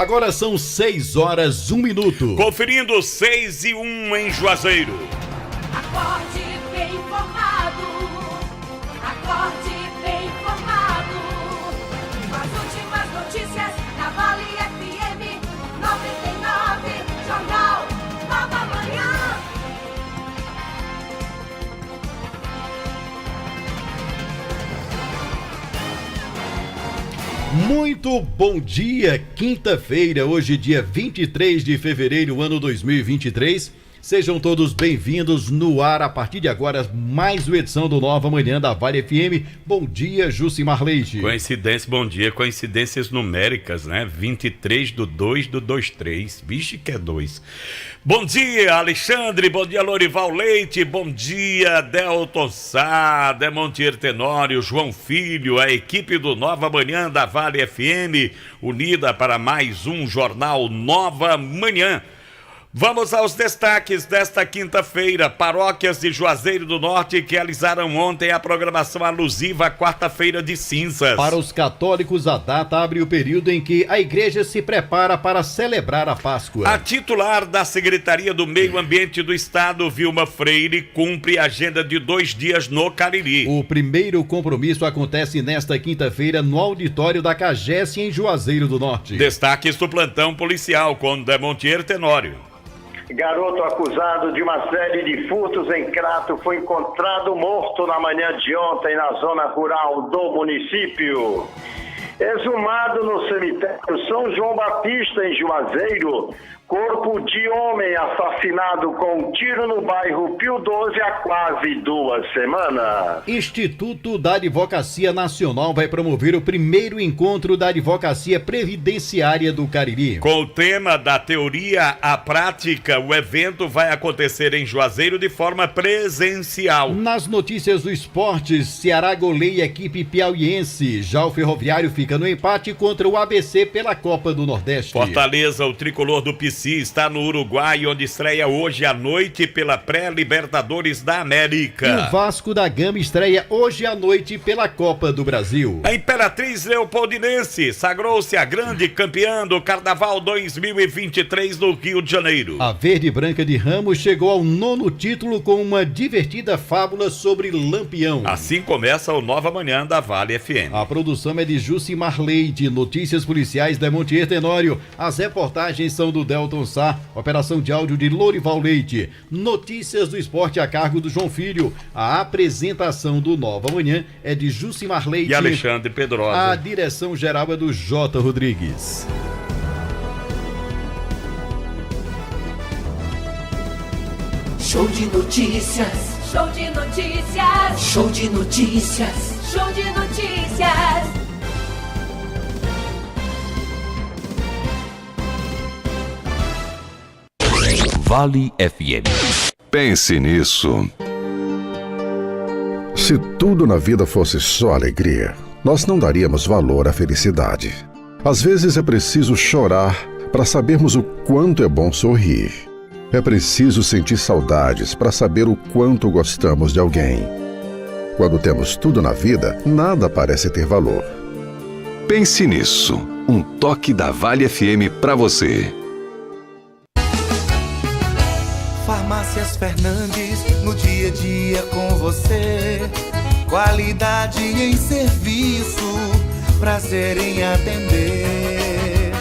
Agora são 6 horas, 1 minuto. Conferindo 6:01 em Juazeiro. Acorde bem informado. Acorde bem informado. Com as últimas notícias na Vale FM 99, Jornal Nova Manhã. Muito bom dia, quinta-feira, hoje dia 23 de fevereiro, ano 2023. Sejam todos bem-vindos no ar a partir de agora, mais uma edição do Nova Manhã da Vale FM. Bom dia, Jucimar Leite. Coincidência, bom dia, coincidências numéricas, né? 23/2/23, vixe que é 2. Bom dia, Alexandre, bom dia, Lorival Leite, bom dia, Delton Sá, Demontier Tenório, João Filho, a equipe do Nova Manhã da Vale FM, unida para mais um Jornal Nova Manhã. Vamos aos destaques desta quinta-feira. Paróquias de Juazeiro do Norte que realizaram ontem a programação alusiva à quarta-feira de cinzas. Para os católicos, a data abre o período em que a igreja se prepara para celebrar a Páscoa. A titular da Secretaria do Meio Ambiente do Estado, Vilma Freire, cumpre a agenda de 2 dias no Cariri. O primeiro compromisso acontece nesta quinta-feira no auditório da CAGES em Juazeiro do Norte. Destaques do plantão policial com Demontier Tenório. Garoto acusado de uma série de furtos em Crato foi encontrado morto na manhã de ontem na zona rural do município. Exumado no cemitério São João Batista, em Juazeiro, corpo de homem assassinado com um tiro no bairro Pio 12 há quase 2 semanas. Instituto da Advocacia Nacional vai promover o primeiro encontro da Advocacia Previdenciária do Cariri. Com o tema da teoria à prática, o evento vai acontecer em Juazeiro de forma presencial. Nas notícias do esporte, Ceará goleia a equipe piauiense. Já o Ferroviário fica no empate contra o ABC pela Copa do Nordeste. Fortaleza, o tricolor do PC, está no Uruguai, onde estreia hoje à noite pela pré-Libertadores da América. E o Vasco da Gama estreia hoje à noite pela Copa do Brasil. A Imperatriz Leopoldinense sagrou-se a grande campeã do Carnaval 2023 no Rio de Janeiro. A Verde Branca de Ramos chegou ao 9º título com uma divertida fábula sobre Lampião. Assim começa o Nova Manhã da Vale FM. A produção é de Jucimar Leite, notícias policiais da Demontier Tenório, as reportagens são do Delton Sá, operação de áudio de Lorival Leite, notícias do esporte a cargo do João Filho, a apresentação do Nova Manhã é de Jucimar Leite e Alexandre Pedrosa. A direção geral é do J. Rodrigues. Show de notícias. Show de notícias. Show de notícias. Show de notícias. Vale FM. Pense nisso. Se tudo na vida fosse só alegria, nós não daríamos valor à felicidade. Às vezes é preciso chorar para sabermos o quanto é bom sorrir. É preciso sentir saudades para saber o quanto gostamos de alguém. Quando temos tudo na vida, nada parece ter valor. Pense nisso. Um toque da Vale FM para você. Farmácias Fernandes, no dia a dia com você. Qualidade em serviço, prazer em atender.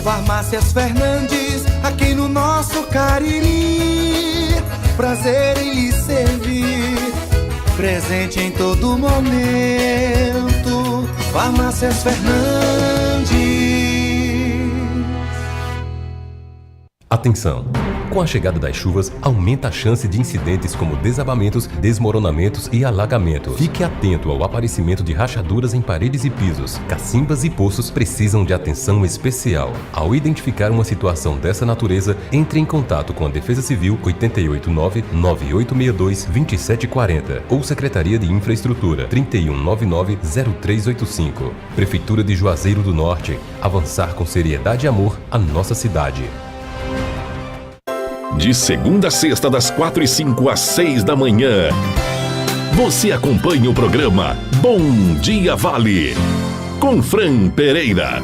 Farmácias Fernandes, aqui no nosso Cariri. Prazer em lhe servir, presente em todo momento. Farmácias Fernandes. Atenção! Com a chegada das chuvas, aumenta a chance de incidentes como desabamentos, desmoronamentos e alagamentos. Fique atento ao aparecimento de rachaduras em paredes e pisos. Cacimbas e poços precisam de atenção especial. Ao identificar uma situação dessa natureza, entre em contato com a Defesa Civil 889-9862-2740 ou Secretaria de Infraestrutura 3199-0385. Prefeitura de Juazeiro do Norte. Avançar com seriedade e amor a nossa cidade. De segunda a sexta, das 4h05 às 6 da manhã. Você acompanha o programa Bom Dia Vale, com Fran Pereira.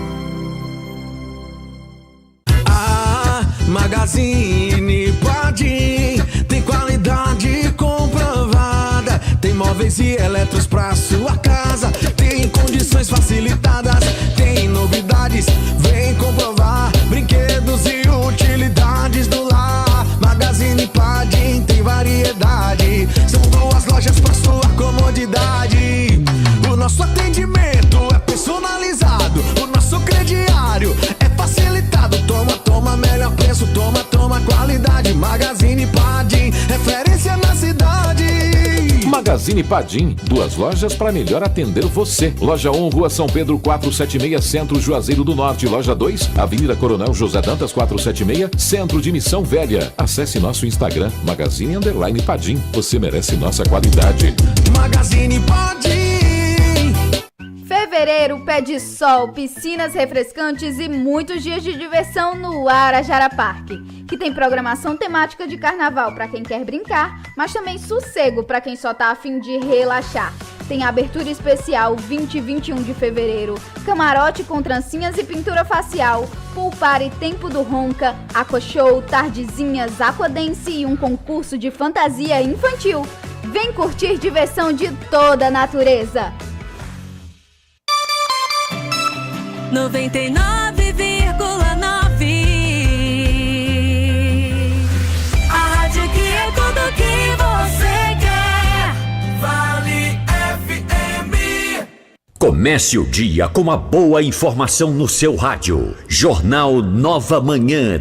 Magazine Padim tem qualidade comprovada. Tem móveis e eletros pra sua casa. Tem condições facilitadas. Tem novidades, vem comprovar. Brinquedos e utilidades do lar. Magazine Padim tem variedade. São 2 lojas pra sua comodidade. O nosso atendimento é personalizado. O nosso crediário é facilitado. Toma, melhor preço. Toma, qualidade. Magazine Padim, referência na cidade. Magazine Padim, 2 lojas para melhor atender você. Loja 1, Rua São Pedro 476, Centro Juazeiro do Norte. Loja 2, Avenida Coronel José Dantas 476, Centro de Missão Velha. Acesse nosso Instagram, Magazine_Padim. Você merece nossa qualidade. Magazine Padim. Fevereiro pede sol, piscinas refrescantes e muitos dias de diversão no Arajara Parque, que tem programação temática de carnaval para quem quer brincar, mas também sossego para quem só tá a fim de relaxar. Tem abertura especial 20 e 21 de fevereiro, camarote com trancinhas e pintura facial, pool party Tempo do Ronca, aqua show, tardezinhas, aquadance e um concurso de fantasia infantil. Vem curtir diversão de toda a natureza! 99,9 A rádio que é tudo que você quer. Vale FM. Comece o dia com uma boa informação no seu rádio. Jornal Nova Manhã.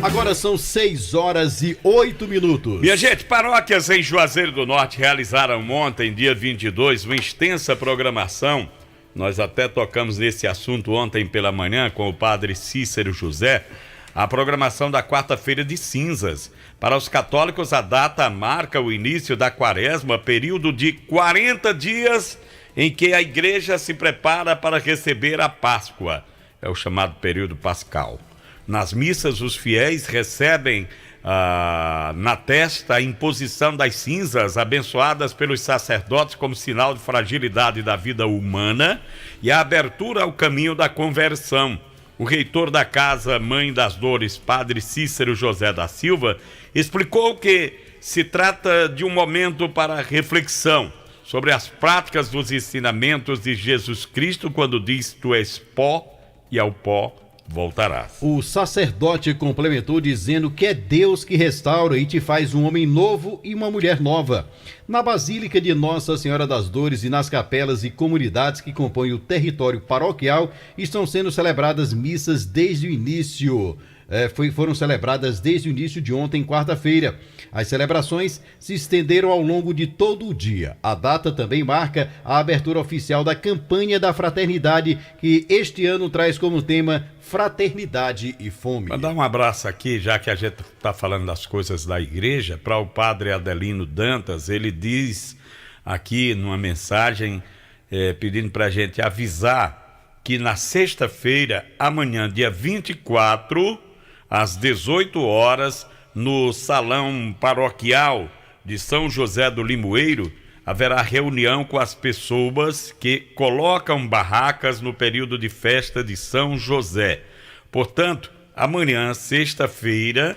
Agora são 6h08. Minha gente, paróquias em Juazeiro do Norte realizaram ontem, dia 22, uma extensa programação. Nós até tocamos nesse assunto ontem pela manhã com o padre Cícero José. A programação da quarta-feira de cinzas. Para os católicos, a data marca o início da quaresma, período de 40 dias em que a igreja se prepara para receber a Páscoa. É o chamado período pascal. Nas missas, os fiéis recebem na testa a imposição das cinzas abençoadas pelos sacerdotes como sinal de fragilidade da vida humana e a abertura ao caminho da conversão. O reitor da Casa Mãe das Dores, padre Cícero José da Silva, explicou que se trata de um momento para reflexão sobre as práticas dos ensinamentos de Jesus Cristo quando diz: tu és pó e ao pó voltarás. O sacerdote complementou dizendo que é Deus que restaura e te faz um homem novo e uma mulher nova. Na Basílica de Nossa Senhora das Dores e nas capelas e comunidades que compõem o território paroquial estão sendo celebradas missas desde o início. Foram celebradas desde o início de ontem, quarta-feira. As celebrações se estenderam ao longo de todo o dia. A data também marca a abertura oficial da campanha da fraternidade, que este ano traz como tema Fraternidade e Fome. Mandar um abraço aqui, já que a gente está falando das coisas da igreja, para o padre Adelino Dantas. Ele diz aqui numa mensagem pedindo para a gente avisar que na sexta-feira, amanhã, dia 24, às 18 horas, no Salão Paroquial de São José do Limoeiro, haverá reunião com as pessoas que colocam barracas no período de festa de São José. Portanto, amanhã, sexta-feira,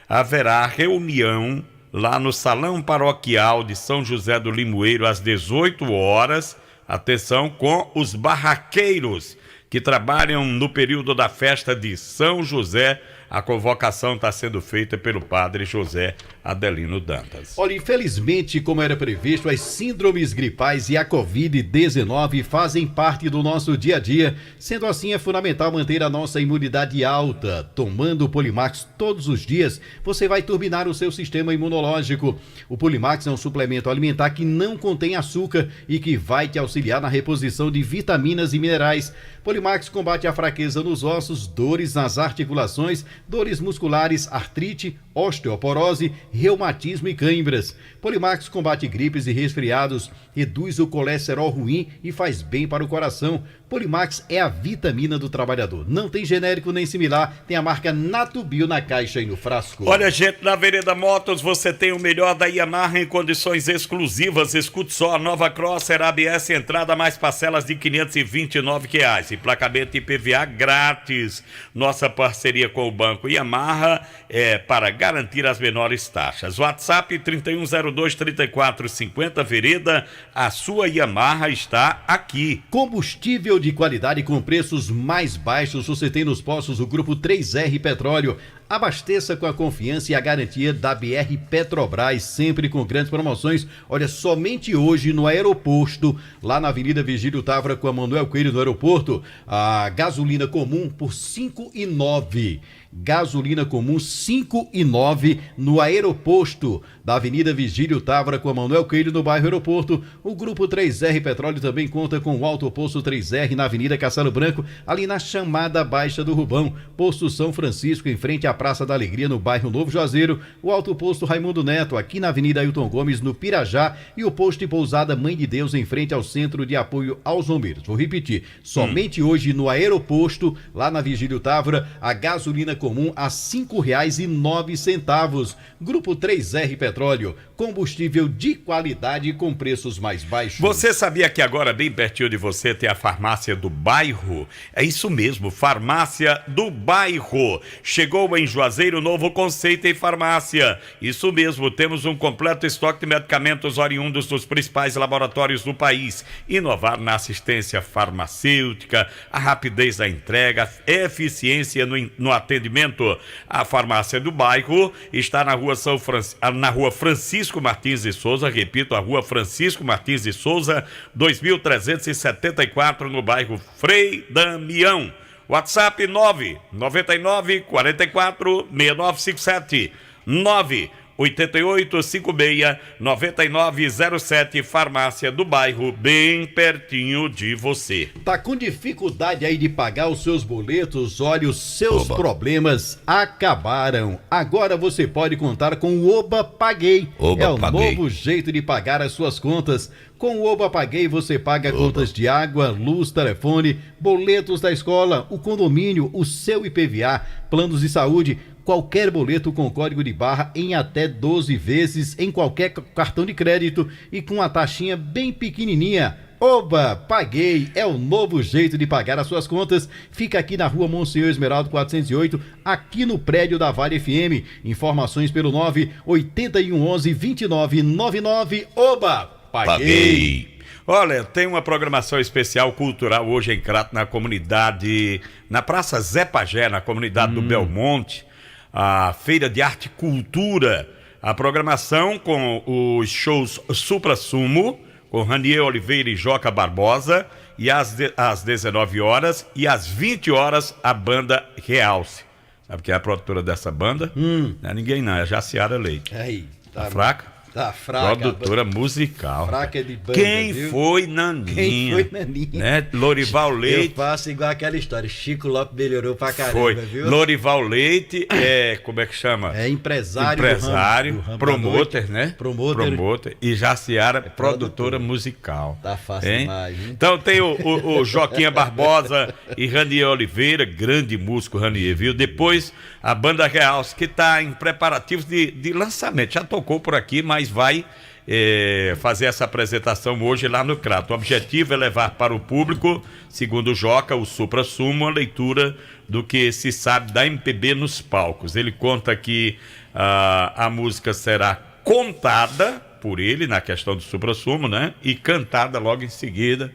haverá reunião lá no Salão Paroquial de São José do Limoeiro, às 18 horas, atenção, com os barraqueiros que trabalham no período da festa de São José. A convocação está sendo feita pelo padre José Adelino Dantas. Olha, infelizmente, como era previsto, as síndromes gripais e a Covid-19 fazem parte do nosso dia a dia. Sendo assim, é fundamental manter a nossa imunidade alta. Tomando o Polimax todos os dias, você vai turbinar o seu sistema imunológico. O Polimax é um suplemento alimentar que não contém açúcar e que vai te auxiliar na reposição de vitaminas e minerais. Polimax combate a fraqueza nos ossos, dores nas articulações, dores musculares, artrite, osteoporose, reumatismo e cãibras. Polimax combate gripes e resfriados, reduz o colesterol ruim e faz bem para o coração. Polimax é a vitamina do trabalhador. Não tem genérico nem similar, tem a marca Natubio na caixa e no frasco. Olha, gente, na Vereda Motos você tem o melhor da Yamaha em condições exclusivas. Escute só, a nova Crosser ABS entrada mais parcelas de R$ 529. Emplacamento IPVA grátis. Nossa parceria com o Banco Yamaha é para garantir as menores taxas. WhatsApp 3102-3450 Vereda, a sua Yamaha está aqui. Combustível de qualidade com preços mais baixos você tem nos postos do Grupo 3R Petróleo. Abasteça com a confiança e a garantia da BR Petrobras, sempre com grandes promoções. Olha, somente hoje no aeroporto, lá na Avenida Virgílio Távora com a Manuel Coelho no aeroporto, a gasolina comum por R$ 5,09. Gasolina comum 5,09 no aeroposto da Avenida Virgílio Távora com a Manuel Coelho no bairro Aeroporto. O Grupo 3R Petróleo também conta com o Alto Posto 3R na Avenida Castelo Branco, ali na chamada Baixa do Rubão. Posto São Francisco, em frente à Praça da Alegria, no bairro Novo Juazeiro. O Alto Posto Raimundo Neto, aqui na Avenida Ailton Gomes, no Pirajá. E o posto de pousada Mãe de Deus, em frente ao Centro de Apoio aos Bombeiros. Vou repetir, somente hoje no aeroposto, lá na Virgílio Távora, a gasolina comum a R$ 5,09. Grupo 3R Petróleo, combustível de qualidade com preços mais baixos. Você sabia que agora bem pertinho de você tem a farmácia do bairro? É isso mesmo, farmácia do bairro. Chegou em Juazeiro novo conceito em farmácia. Isso mesmo, temos um completo estoque de medicamentos oriundos dos principais laboratórios do país. Inovar na assistência farmacêutica, a rapidez da entrega, eficiência no atendimento. A farmácia do bairro está na rua Francisco Martins de Souza, repito, a rua Francisco Martins de Souza, 2374, no bairro Frei Damião. WhatsApp 999-44-6957, 988-56-9907, farmácia do bairro, bem pertinho de você. Tá com dificuldade aí de pagar os seus boletos? Olha, os seus problemas acabaram. Agora você pode contar com o Oba Paguei. Novo jeito de pagar as suas contas. Com o Oba Paguei você paga contas de água, luz, telefone, boletos da escola, o condomínio, o seu IPVA, planos de saúde, qualquer boleto com código de barra em até 12 vezes em qualquer cartão de crédito e com a taxinha bem pequenininha. Oba Paguei é o novo jeito de pagar as suas contas. Fica aqui na rua Monsenhor Esmeraldo 408, aqui no prédio da Vale FM. Informações pelo 98111-2999. Oba Paguei. Olha, tem uma programação especial cultural hoje em Crato, na comunidade, na Praça Zé Pagé, na comunidade do Belmonte, a Feira de Arte e Cultura. A programação com os shows Supra Sumo, com Ranier Oliveira e Joca Barbosa, e às 19 horas e às 20 horas a banda Realce. Sabe quem é a produtora dessa banda? Não é ninguém não, é Jaciara Leite. Aí, tá fraca? Tá fraca. Produtora musical. Fraca de banda, Quem viu? foi Naninha? Né? Lorival Leite. Eu faço igual aquela história. Chico Lopes melhorou pra caramba, Foi. viu? Lorival Leite é, como é que chama? É empresário. Empresário, do ramo promoter, da né? Promoter. E Jaciara, produtora musical. Tá fácil demais, hein? Então tem o Joquinha Barbosa e Ranier Oliveira, grande músico Ranier, viu? Depois a banda Realce, que tá em preparativos de lançamento. Já tocou por aqui, mas vai fazer essa apresentação hoje lá no Crato. O objetivo é levar para o público, segundo o Joca, o Supra Sumo, a leitura do que se sabe da MPB nos palcos. Ele conta que a música será contada por ele na questão do Supra Sumo, né? E cantada logo em seguida,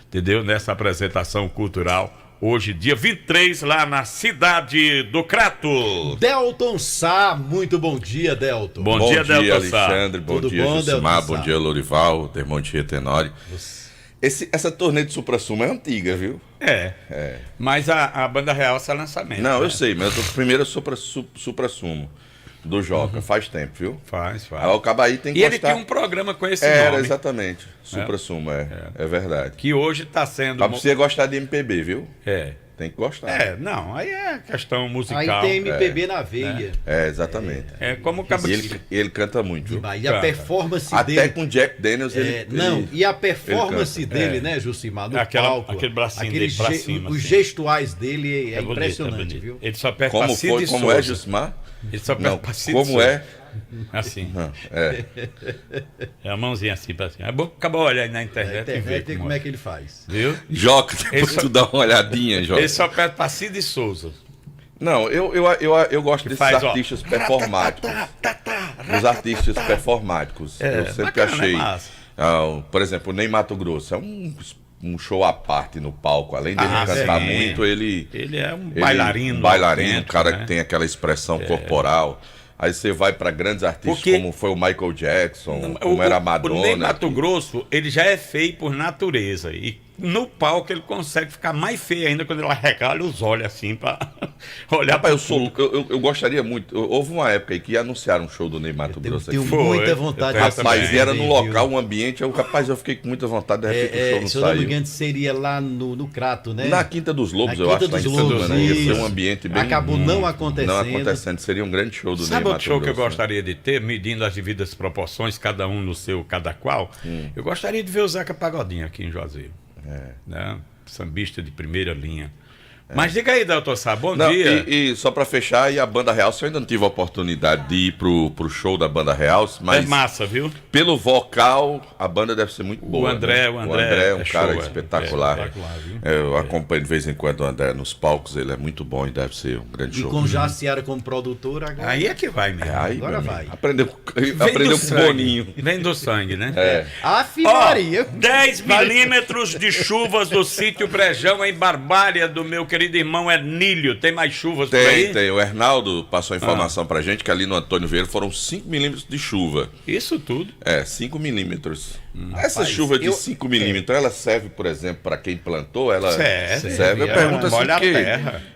entendeu? Nessa apresentação cultural. Hoje, dia 23, lá na cidade do Crato. Delton Sá, muito bom dia, Delton. Bom dia, Delton Sá. Alexandre, bom dia, Josimar, bom dia, Lorival, Dermontier Tenório. Essa turnê de Supra-Sumo é antiga, viu? Mas a banda Realce é lançamento. Não, né? eu sei, mas eu tô primeiro Supra-Sumo do Joca, faz tempo, viu? Faz. Aí o Cabaí tem que ele tinha um programa com esse nome. Era, exatamente. Supra-Sumo, é verdade. Que hoje tá sendo... Pra você gostar de MPB, viu? Tem que gostar. Não, aí é questão musical. Aí tem MPB na veia. Exatamente. É como o ele canta muito. Viu? E a performance dele... Até com Jack Daniels e a performance dele, né, Jucimar, no palco. Aquele bracinho dele pra cima. Os gestuais dele é impressionante, viu? Ele só perde pra Cid e Souza. Como é, Jucimar? Ele só perde pra Cid e Como é? Assim. É a mãozinha assim pra cima. É bom, acabou olhar aí na internet e ver como é que ele faz. Viu? Joca, depois tu dá uma olhadinha, Joca. Ele só perde pra Cid e Souza. Não, eu gosto desses artistas performáticos. Os artistas performáticos. Eu sempre achei. Por exemplo, o Ney Matogrosso é um show à parte no palco. Além dele cantar muito, ele é um bailarino. Um cara que tem aquela expressão corporal. Aí você vai para grandes artistas como foi o Michael Jackson, como era a Madonna. O Ney Matogrosso, ele já é feio por natureza. E no palco ele consegue ficar mais feio ainda quando ele arregala os olhos assim pra olhar para eu gostaria muito. Houve uma época aí que anunciaram um show do Ney Matogrosso. Eu tenho muita vontade. Rapaz, e era no local, um ambiente. Eu fiquei com muita vontade, de repente o show não saiu. Se eu não me engano, seria lá no Crato, né? Na Quinta dos Lobos, eu acho. Ia ser um ambiente bem... Acabou não acontecendo. Não acontecendo. Seria um grande show do Ney Matogrosso. Sabe outro show que eu gostaria de ter, medindo as devidas proporções, cada um no seu, cada qual? Eu gostaria de ver o Zeca Pagodinho aqui em Juazeiro. Né? Sambista de primeira linha. Mas diga aí, Delton Sá, bom dia. E só pra fechar, e a Banda Real, eu ainda não tive a oportunidade de ir pro show da Banda Real, mas... É massa, viu? Pelo vocal, a banda deve ser muito boa. O André é um cara espetacular. Eu acompanho de vez em quando o André nos palcos, ele é muito bom e deve ser um grande show. E com Jaciara como produtora, agora... Aí é que vai mesmo. Agora vai. Aprendeu com o Boninho. Vem do sangue, né? Maria. 10 milímetros de chuvas do sítio Brejão em Barbária, do meu querido irmão Ernílio. Tem mais chuvas por aí? Tem. O Hernaldo passou a informação pra gente que ali no Antônio Vieira foram 5 milímetros de chuva. Isso tudo? 5 milímetros. Essa chuva de 5 milímetros, ela serve, por exemplo, para quem plantou? Ela serve. Eu pergunto assim, porque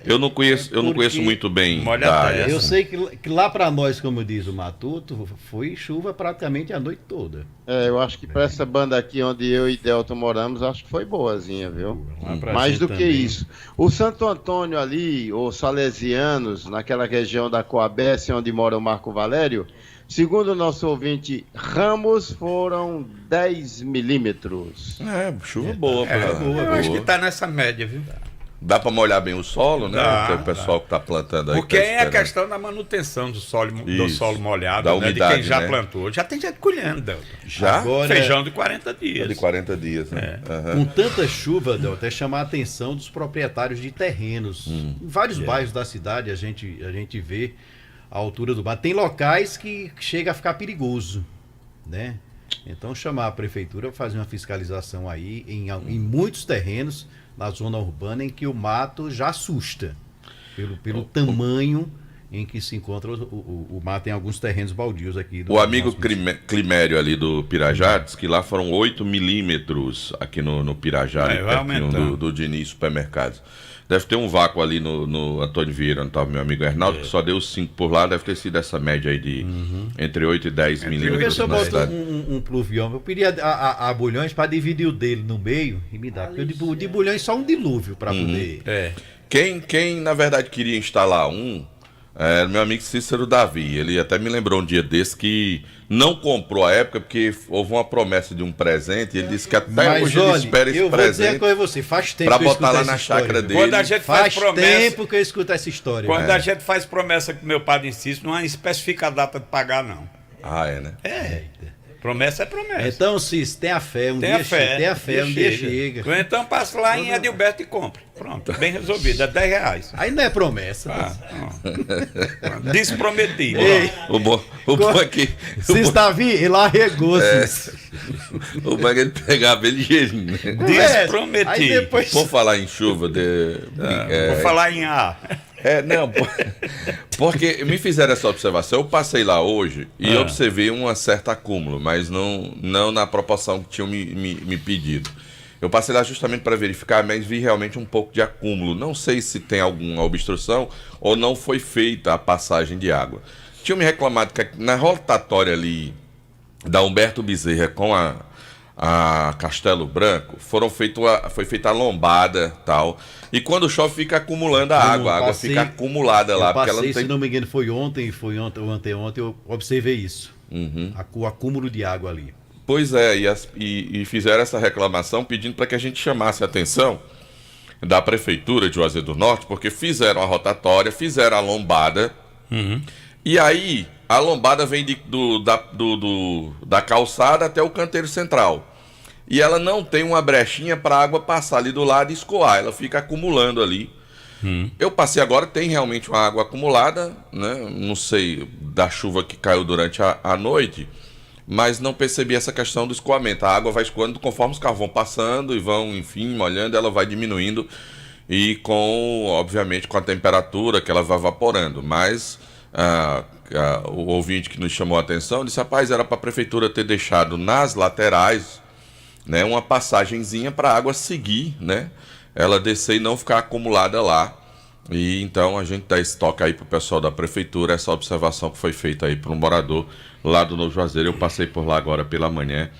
eu não conheço muito bem da área. Eu sei que lá para nós, como diz o Matuto, foi chuva praticamente a noite toda. Eu acho que para essa banda aqui onde eu e Delton moramos, acho que foi boazinha, viu? Mais do que isso. O Santo Antônio ali, os salesianos, naquela região da Coabesse, onde mora o Marco Valério, segundo o nosso ouvinte Ramos, foram 10 milímetros. Chuva boa. Eu acho que tá nessa média, viu? Dá para molhar bem o solo, né? Tem o pessoal que está plantando aí. Porque é a questão da manutenção do solo molhado, da umidade, de quem já plantou. Já tem gente colhendo, Delton. Já? Agora, feijão de 40 dias. De 40 dias, né? Com tanta chuva, Delton, é chamar a atenção dos proprietários de terrenos. Em vários bairros da cidade a gente vê a altura do mar. Tem locais que chega a ficar perigoso, né? Então chamar a prefeitura para fazer uma fiscalização aí em muitos terrenos na zona urbana em que o mato já assusta pelo tamanho em que se encontra o mato em alguns terrenos baldios aqui. O amigo Climério ali do Pirajá diz que lá foram 8 milímetros aqui no Pirajá, pertinho do Diniz Supermercados. Deve ter um vácuo ali no Antônio Vieira, onde estava meu amigo Arnaldo, que só deu 5 por lá, deve ter sido essa média aí de entre 8 e 10 milímetros. Eu boto um pluvião, eu pedi a Bulhões para dividir o dele no meio e me dá, porque o de Bulhões só um dilúvio para poder... Quem na verdade queria instalar era meu amigo Cícero Davi. Ele até me lembrou um dia desse que não comprou à época porque houve uma promessa de um presente e ele disse que até hoje ele espera esse presente. Eu vou dizer uma coisa a você, faz tempo pra botar lá na chácara dele. Quando a gente faz promessa, tempo que eu escuto essa história. Quando a gente faz promessa com meu padre insiste, não especifica a data de pagar, não. Né? Promessa é promessa. Então, Cis, tenha fé, um dia chega. Ou então passa lá em Adilberto e compra. Pronto, bem resolvido, é R$10. Aí não é promessa. Desprometido. O bom é que... Cis Davi, ele arregou, Cis. O bom é que ele pegava ele ligeirinho. Desprometido. Vou falar em chuva. Vou falar em ar. Porque me fizeram essa observação. Eu passei lá hoje e observei um certo acúmulo, mas não na proporção que tinham me pedido. Eu passei lá justamente para verificar, mas vi realmente um pouco de acúmulo. Não sei se tem alguma obstrução ou não foi feita a passagem de água. Tinham me reclamado que na rotatória ali da Humberto Bezerra com a a Castelo Branco, foi feita a lombada tal. E quando chove fica acumulando a água fica acumulada lá. Porque ela não tem... se não me engano, foi ontem ou anteontem, eu observei isso. O acúmulo de água ali. Pois é, e fizeram essa reclamação pedindo para que a gente chamasse a atenção da Prefeitura de Juazeiro do Norte, porque fizeram a rotatória, fizeram a lombada, e aí a lombada vem da calçada até o canteiro central. E ela não tem uma brechinha para a água passar ali do lado e escoar, ela fica acumulando ali. Eu passei agora, tem realmente uma água acumulada, né? Não sei da chuva que caiu durante a noite, mas não percebi essa questão do escoamento. A água vai escoando conforme os carros vão passando e vão, enfim, molhando, ela vai diminuindo e obviamente, com a temperatura que ela vai evaporando. Mas o ouvinte que nos chamou a atenção disse, rapaz, era para a prefeitura ter deixado nas laterais, né, uma passagenzinha para a água seguir, né, ela descer e não ficar acumulada lá. E então a gente dá esse toque aí pro pessoal da prefeitura, essa observação que foi feita aí para um morador lá do Novo Juazeiro. Eu passei por lá agora pela manhã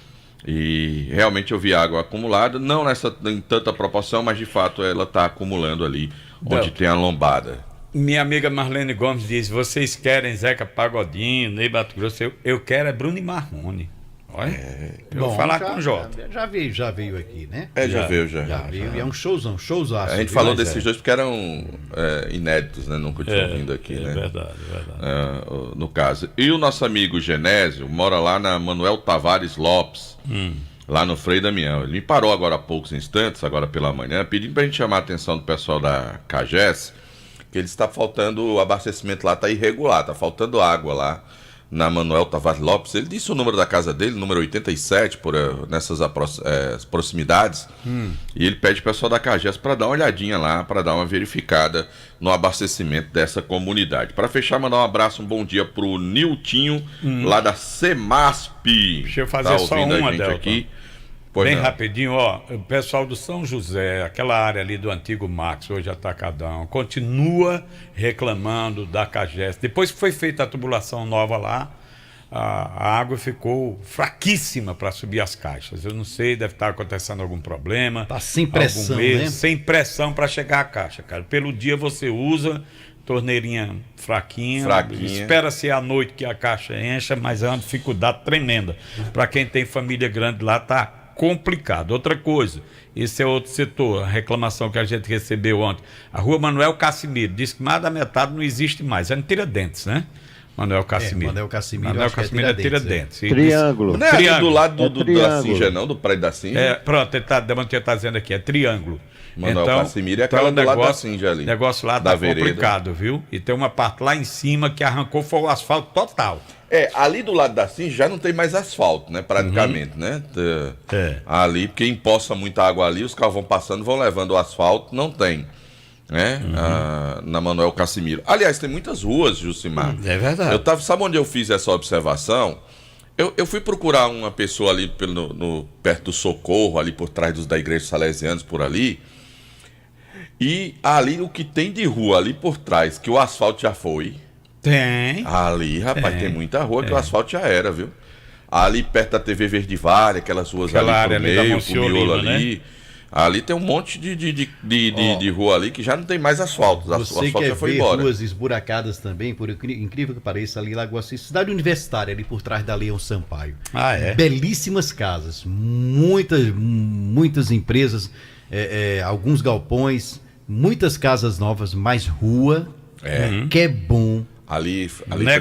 e realmente eu vi água acumulada, não em tanta proporção, mas de fato ela está acumulando ali onde tem a lombada. Minha amiga Marlene Gomes diz, vocês querem Zeca Pagodinho, Ney Mato Grosso, eu quero é Bruno e Marrone. Olha, eu vou falar com o Jota. Já veio aqui, né? Já veio. E é um showzaço. A gente falou desses dois porque eram inéditos, né? Nunca tinham vindo aqui, né? Verdade. No caso. E o nosso amigo Genésio mora lá na Manuel Tavares Lopes, lá no Frei Damião. Ele me parou agora há poucos instantes, agora pela manhã, pedindo pra gente chamar a atenção do pessoal da CAGES, que ele está faltando, o abastecimento lá está irregular, está faltando água lá na Manuel Tavares Lopes. Ele disse o número da casa dele, número 87, nessas proximidades, e ele pede o pessoal da CAGES para dar uma olhadinha lá, para dar uma verificada no abastecimento dessa comunidade. Para fechar, mandar um abraço, um bom dia pro Niltinho, lá da Semasp. Deixa eu fazer só uma, Delton. Aqui. Bem rapidinho, o pessoal do São José, aquela área ali do antigo Max, hoje Atacadão, continua reclamando da CAGES. Depois que foi feita a tubulação nova lá, a água ficou fraquíssima para subir as caixas. Eu não sei, deve estar acontecendo algum problema. Tá sem pressão, né? Sem pressão para chegar à caixa, cara. Pelo dia você usa, torneirinha fraquinha. Espera-se à noite que a caixa encha, mas é uma dificuldade tremenda. Para quem tem família grande lá, tá complicado. Outra coisa, esse é outro setor, a reclamação que a gente recebeu ontem. A rua Manuel Cassimiro diz que mais da metade não existe mais. É no Tiradentes, né? Manuel Cassimiro. Manuel Cassimiro é Tiradentes. Triângulo. Não é ali do lado da Sinja, não? Do Prédio da Sinja? Pronto, ele tá dizendo aqui, é Triângulo. Manuel Cassimiro é aquela do lado da Sinja ali. O negócio lá tá complicado, viu? E tem uma parte lá em cima que arrancou, foi o asfalto total. Ali do lado da Sinja já não tem mais asfalto, né? Praticamente, né? Ali, porque empoça muita água ali, os carros vão passando, vão levando o asfalto, não tem, né? Na Manuel Cassimiro. Aliás, tem muitas ruas, Jucimar. É verdade. Sabe onde eu fiz essa observação? Eu fui procurar uma pessoa ali perto do Socorro, ali por trás da Igreja dos Salesianos, por ali. E ali, o que tem de rua ali por trás, que o asfalto já foi... Tem. Ali, rapaz, tem muita rua que o asfalto já era, viu? Ali perto da TV Verde Vale, aquelas ruas ali área pro meio, pro miolo ali. Né? Ali tem um monte de rua ali que já não tem mais asfalto. O asfalto já foi embora. Ruas esburacadas também, por incrível que pareça, ali em Lagoa Cis, cidade universitária, ali por trás da Leão Sampaio. Belíssimas casas, muitas empresas, alguns galpões, muitas casas novas, mais rua, que é bom. Ali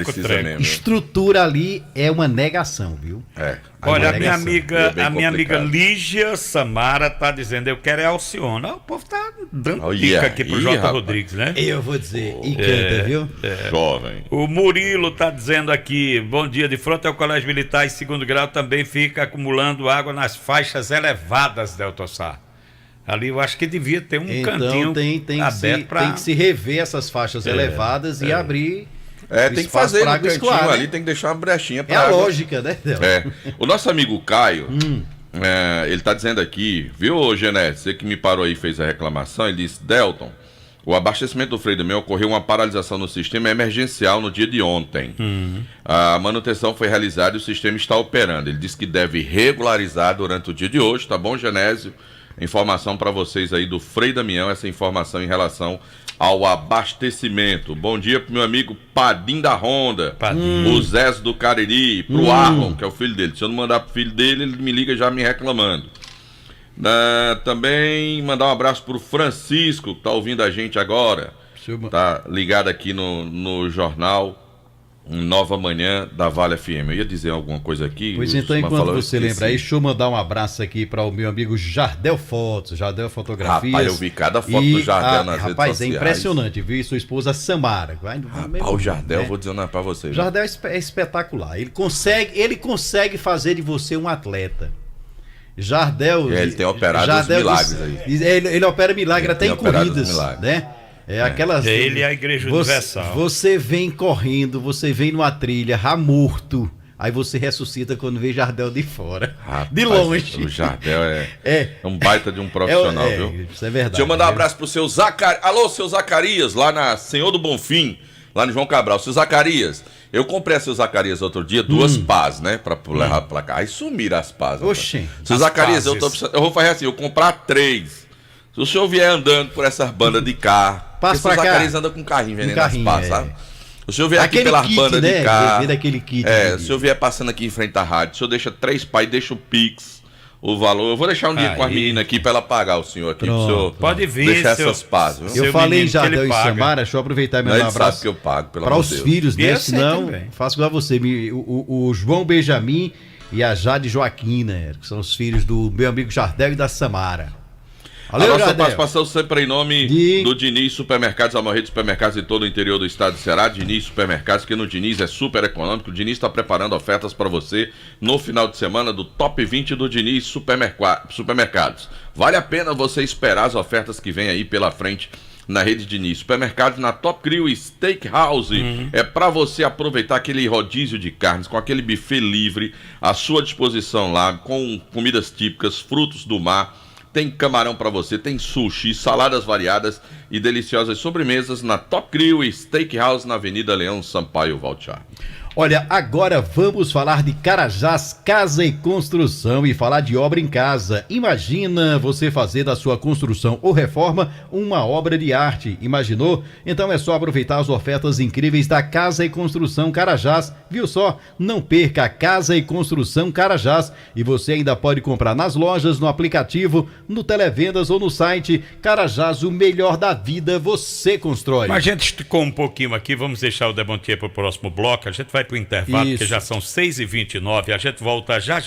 precisa mesmo. Estrutura ali é uma negação, viu? Olha, a minha amiga Lígia Samara tá dizendo, eu quero Alcione. O povo tá dando dica aqui pro Jota Rodrigues, né? Eu vou dizer, canta, viu? Jovem. O Murilo tá dizendo aqui, bom dia, de frente ao Colégio Militar em 2º grau também fica acumulando água nas faixas elevadas, Delton Sá. Ali eu acho que devia ter um cantinho aberto para... Tem que se rever essas faixas elevadas e abrir... tem que fazer no cantinho ali, tem que deixar uma brechinha para água. Lógica, né? O nosso amigo Caio, ele tá dizendo aqui, viu, Genete, você que me parou aí e fez a reclamação, ele disse, Delton, O abastecimento do Frei Damião ocorreu uma paralisação no sistema emergencial no dia de ontem. A manutenção foi realizada e o sistema está operando. Ele disse que deve regularizar durante o dia de hoje, tá bom, Genésio? Informação para vocês aí do Frei Damião, essa informação em relação ao abastecimento. Bom dia pro meu amigo Padim da Honda, o Zé do Cariri, pro Arlon, que é o filho dele. Se eu não mandar pro filho dele, ele me liga já me reclamando. Também mandar um abraço pro Francisco, que tá ouvindo a gente agora. Tá ligado aqui no jornal Nova Manhã da Vale FM. Eu ia dizer alguma coisa aqui. Pois então, enquanto você lembra aí, deixa eu mandar um abraço aqui para o meu amigo Jardel Fotos, Jardel Fotografias. Rapaz, eu vi cada foto do Jardel nas redes sociais. Rapaz, é impressionante, viu? E sua esposa Samara. O Jardel, vou dizer uma para você. Jardel é espetacular. Ele consegue fazer de você um atleta. Jardel... ele tem operado os milagres aí. Ele opera milagre até em corridas, né? Aquelas... Ele é a Igreja Universal. Você vem correndo, você vem numa trilha, morto. Aí você ressuscita quando vê Jardel de fora. Rapaz, de longe. O Jardel é um baita de um profissional, viu? Isso é verdade. Deixa eu mandar um abraço pro seu Zacarias. Alô, seu Zacarias, lá na Senhor do Bonfim, lá no João Cabral. Seu Zacarias, eu comprei a seu Zacarias outro dia 2 pás, né? Pra levar pra cá. Aí sumiram as pás. Oxê. Seu Zacarias, eu vou fazer assim, eu vou comprar 3. Se o senhor vier andando por essas bandas de carro, o seu Zacarias anda com carrinho vendendo as pás, sabe? O senhor vier aqui pelas bandas de carro. Se o senhor vier passando aqui em frente à rádio, o senhor deixa 3 pás, deixa o Pix, o valor. Eu vou deixar um dia com as meninas aqui pra ela pagar o senhor aqui. Pro senhor pode vir, deixar essas pás. Viu? Eu falei em Jardel e Samara, deixa eu aproveitar e mandar um abraço. Sabe que eu pago, pelo para amor os de Deus. filhos, né? Senão, faço igual a você. O João Benjamin e a Jade Joaquina, que são os filhos do meu amigo Jardel e da Samara. Valeu, a nossa Jardel. participação sempre em nome do Diniz Supermercados, a maior rede de supermercados em todo o interior do estado do Ceará. Diniz Supermercados, que no Diniz é super econômico. O Diniz está preparando ofertas para você no final de semana do Top 20 do Diniz Supermercados. Vale a pena você esperar as ofertas que vem aí pela frente na rede Diniz Supermercados, na Top Grill Steakhouse. É para você aproveitar aquele rodízio de carnes, com aquele buffet livre à sua disposição lá, com comidas típicas, frutos do mar. Tem camarão para você, tem sushi, saladas variadas e deliciosas sobremesas na Top Grill Steakhouse, na Avenida Leão Sampaio Valtiar. Olha, agora vamos falar de Carajás Casa e Construção e falar de obra em casa. Imagina você fazer da sua construção ou reforma uma obra de arte. Imaginou? Então é só aproveitar as ofertas incríveis da Casa e Construção Carajás. Viu só? Não perca a Casa e Construção Carajás. E você ainda pode comprar nas lojas, no aplicativo, no Televendas ou no site. Carajás, o melhor da vida você constrói. Mas a gente esticou um pouquinho aqui, vamos deixar o Demontier para o próximo bloco. A gente vai pro intervalo, porque já são 6h29, a gente volta já.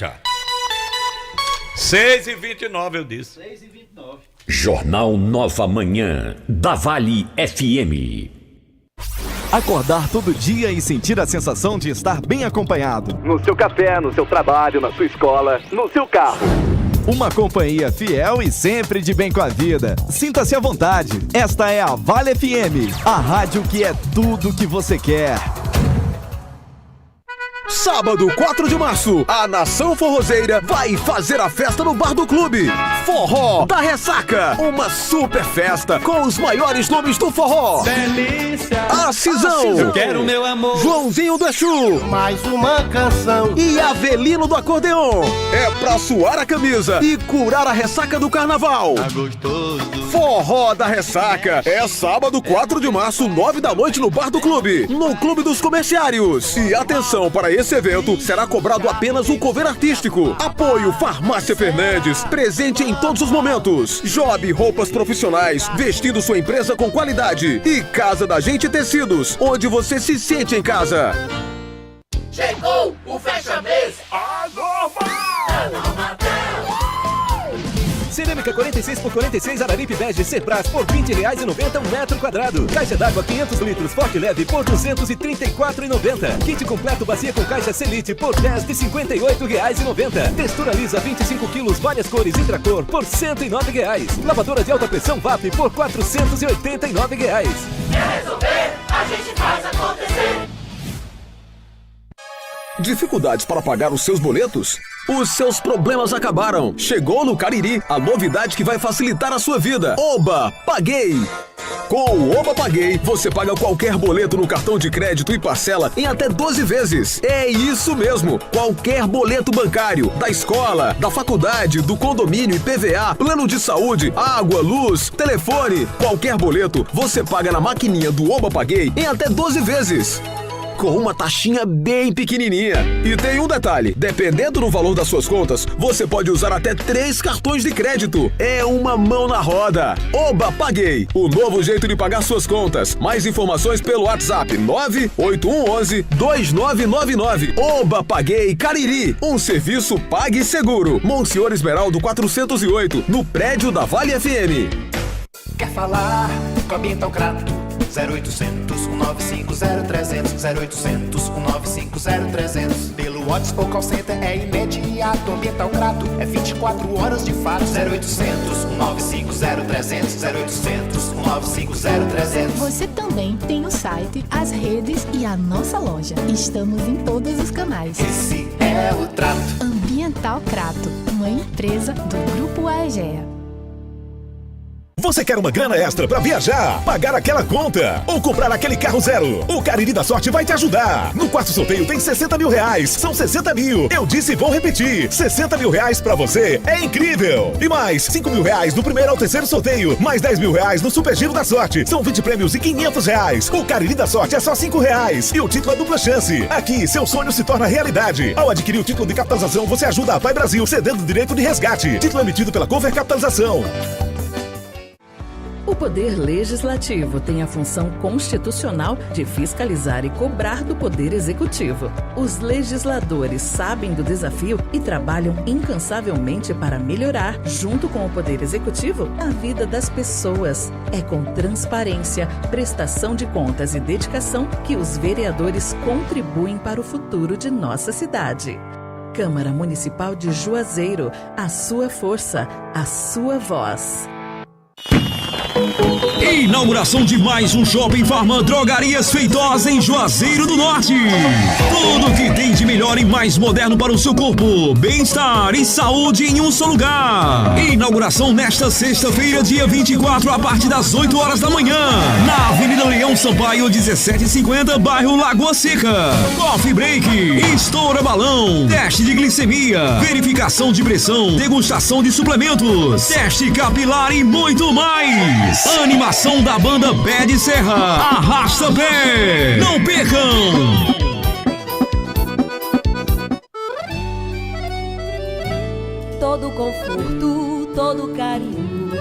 6h29, eu disse. 6h29. Jornal Nova Manhã, da Vale FM. Acordar todo dia e sentir a sensação de estar bem acompanhado. No seu café, no seu trabalho, na sua escola, no seu carro. Uma companhia fiel e sempre de bem com a vida. Sinta-se à vontade. Esta é a Vale FM, a rádio que é tudo que você quer. Sábado, 4 de março, a Nação Forrozeira vai fazer a festa no Bar do Clube. Forró da Ressaca, uma super festa com os maiores nomes do forró. Delícia, Acisão, eu quero meu amor. Joãozinho do Exu, mais uma canção. E Avelino do Acordeon. É pra suar a camisa e curar a ressaca do carnaval. Tá gostoso. Forró da Ressaca é sábado, 4 de março, 9 da noite no Bar do Clube, no Clube dos Comerciários. E atenção, para esse evento será cobrado apenas um cover artístico. Apoio Farmácia Fernandes, presente em todos os momentos. Job Roupas Profissionais, vestindo sua empresa com qualidade. E Casa da Gente Tecidos, onde você se sente em casa. Chegou o fecha-mês. A Norma! Cerâmica 46x46 Araripe Bege Cepras por R$20,90 um metro quadrado. Caixa d'água 500 litros Forte Leve por R$234,90. Kit completo bacia com caixa Selite por R$10,58,90. Textura lisa 25 quilos várias cores Intracor por R$109. Lavadora de alta pressão VAP por R$489. Quer resolver? A gente faz acontecer. Dificuldades para pagar os seus boletos? Os seus problemas acabaram. Chegou no Cariri a novidade que vai facilitar a sua vida. Oba! Paguei! Com o Oba Paguei, você paga qualquer boleto no cartão de crédito e parcela em até 12 vezes. É isso mesmo, qualquer boleto bancário, da escola, da faculdade, do condomínio, IPVA, plano de saúde, água, luz, telefone, qualquer boleto, você paga na maquininha do Oba Paguei em até 12 vezes. Com uma taxinha bem pequenininha. E tem um detalhe, dependendo do valor das suas contas, você pode usar até 3 cartões de crédito. É uma mão na roda. Oba Paguei, o novo jeito de pagar suas contas. Mais informações pelo WhatsApp 98111-2999. Oba Paguei Cariri, um serviço Pague Seguro. Monsenhor Esmeraldo 408, no prédio da Vale FM. Quer falar com a Ambientalcrato? 0800 195 0300 0800 195 0300. Pelo WhatsApp ou call center é imediato. Ambientalcrato é 24 horas de fato. 0800 195 0300 0800 195 0300. Você também tem o site, as redes e a nossa loja. Estamos em todos os canais. Esse é o trato. Ambientalcrato, uma empresa do Grupo AEGEA. Você quer uma grana extra para viajar, pagar aquela conta ou comprar aquele carro zero? O Cariri da Sorte vai te ajudar. No quarto sorteio tem 60 mil reais. São 60 mil. Eu disse e vou repetir. 60 mil reais para você é incrível. E mais 5 mil reais do primeiro ao terceiro sorteio. Mais 10 mil reais no Super Giro da Sorte. São 20 prêmios e 500 reais. O Cariri da Sorte é só 5 reais. E o título é dupla chance. Aqui, seu sonho se torna realidade. Ao adquirir o título de capitalização, você ajuda a Pai Brasil, cedendo o direito de resgate. Título emitido pela Cover Capitalização. O Poder Legislativo tem a função constitucional de fiscalizar e cobrar do Poder Executivo. Os legisladores sabem do desafio e trabalham incansavelmente para melhorar, junto com o Poder Executivo, a vida das pessoas. É com transparência, prestação de contas e dedicação que os vereadores contribuem para o futuro de nossa cidade. Câmara Municipal de Juazeiro, a sua força, a sua voz. Inauguração de mais um Shopping Farma Drogarias Feitosa em Juazeiro do Norte. Tudo que tem de melhor e mais moderno para o seu corpo, bem-estar e saúde em um só lugar. Inauguração nesta sexta-feira, dia 24, a partir das 8 horas da manhã, na Avenida Leão Sampaio, 1750, bairro Lagoa Seca. Coffee Break, estoura balão, teste de glicemia, verificação de pressão, degustação de suplementos, teste capilar e muito mais. Animação da banda Pé de Serra, Arrasta Pé. Não percam! Todo conforto, todo carinho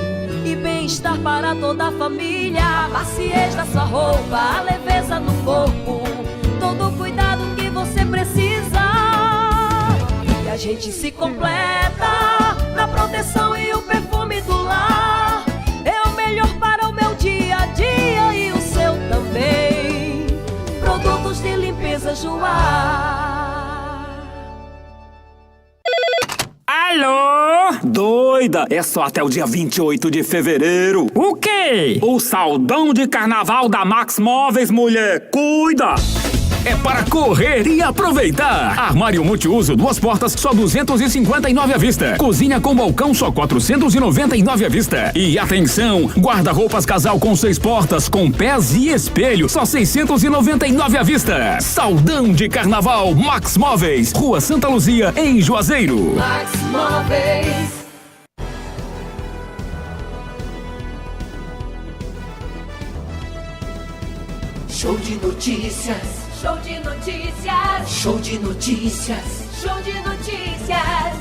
e bem-estar para toda a família. A maciez da sua roupa, a leveza no corpo, todo o cuidado que você precisa. E a gente se completa na proteção e o perfume do lar. É o melhor para o meu dia a dia e o seu também. Produtos de limpeza Joá. Alô? Doida, é só até o dia 28 de fevereiro. O quê? O saldão de carnaval da Max Móveis, mulher. Cuida! É para correr e aproveitar. Armário multiuso, 2 portas, só 259 à vista. Cozinha com balcão, só 499 à vista. E atenção, guarda-roupas casal com 6 portas, com pés e espelho, só 699 à vista. Saldão de carnaval, Max Móveis, Rua Santa Luzia, em Juazeiro. Max Móveis. Show de notícias. Show de notícias. Show de notícias. Show de notícias.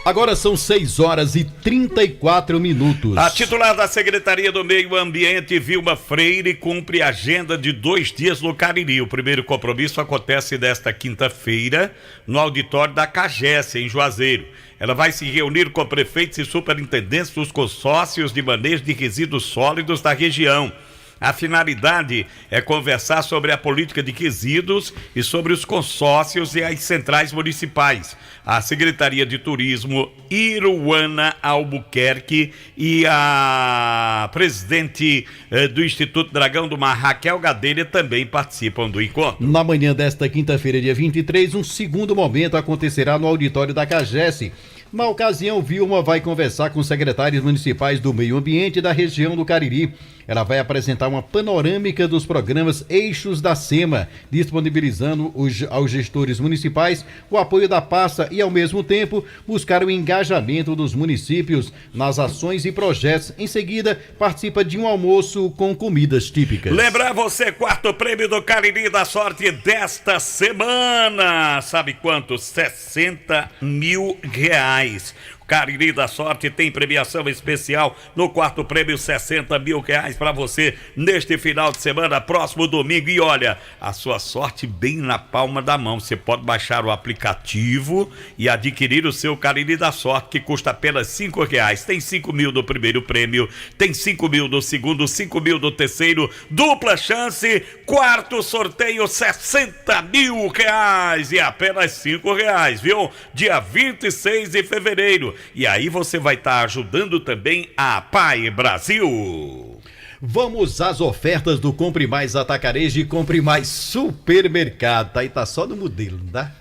Agora são 6 horas e 34 minutos. A titular da Secretaria do Meio Ambiente, Vilma Freire, cumpre a agenda de 2 dias no Cariri. O primeiro compromisso acontece desta quinta-feira no auditório da CAGES, em Juazeiro. Ela vai se reunir com prefeitos e superintendentes dos consórcios de manejo de resíduos sólidos da região. A finalidade é conversar sobre a política de resíduos e sobre os consórcios e as centrais municipais. A Secretaria de Turismo Iruana Albuquerque e a presidente do Instituto Dragão do Mar, Raquel Gadelha, também participam do encontro. Na manhã desta quinta-feira, dia 23, um segundo momento acontecerá no auditório da CAGES. Na ocasião, Vilma vai conversar com os secretários municipais do meio ambiente da região do Cariri. Ela vai apresentar uma panorâmica dos programas Eixos da SEMA, disponibilizando aos gestores municipais o apoio da pasta e, ao mesmo tempo, buscar o engajamento dos municípios nas ações e projetos. Em seguida, participa de um almoço com comidas típicas. Lembrar você, quarto prêmio do Cariri da Sorte desta semana. Sabe quanto? 60 mil reais. Cariri da Sorte tem premiação especial no quarto prêmio, 60 mil reais para você neste final de semana, próximo domingo. E olha, a sua sorte bem na palma da mão. Você pode baixar o aplicativo e adquirir o seu Cariri da Sorte, que custa apenas R$5. Tem 5 mil do primeiro prêmio, tem 5 mil do segundo, 5 mil do terceiro, dupla chance, quarto sorteio, 60 mil reais e apenas R$5, viu? Dia 26 de fevereiro. E aí você vai estar ajudando também a Pai Brasil. Vamos às ofertas do Compre Mais Atacarejo e Compre Mais Supermercado. Tá aí, tá só no modelo, não dá?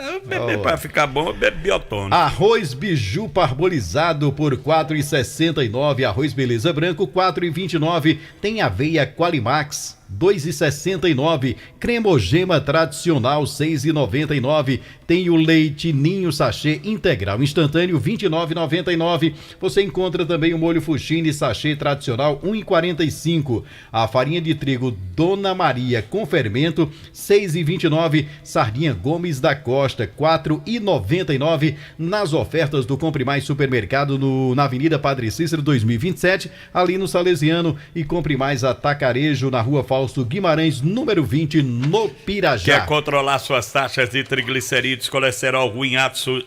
Para ficar bom, bebe biotônico. Arroz biju parbolizado por R$ 4,69. Arroz beleza branco, R$ 4,29. Tem aveia Qualimax, R$ 2,69. Cremogema tradicional, R$ 6,99. Tem o leite Ninho sachê integral instantâneo, R$ 29,99. Você encontra também o molho Fuchine sachê tradicional, R$ 1,45. A farinha de trigo Dona Maria com fermento, R$ 6,29. Sardinha Gomes da Costa, R$ 4,99. Nas ofertas do Compre Mais Supermercado na Avenida Padre Cícero 2027, ali no Salesiano, e Compre Mais Atacarejo na Rua Fausto Guimarães, número 20, no Pirajá. Quer controlar suas taxas de triglicerídeos, colesterol ruim,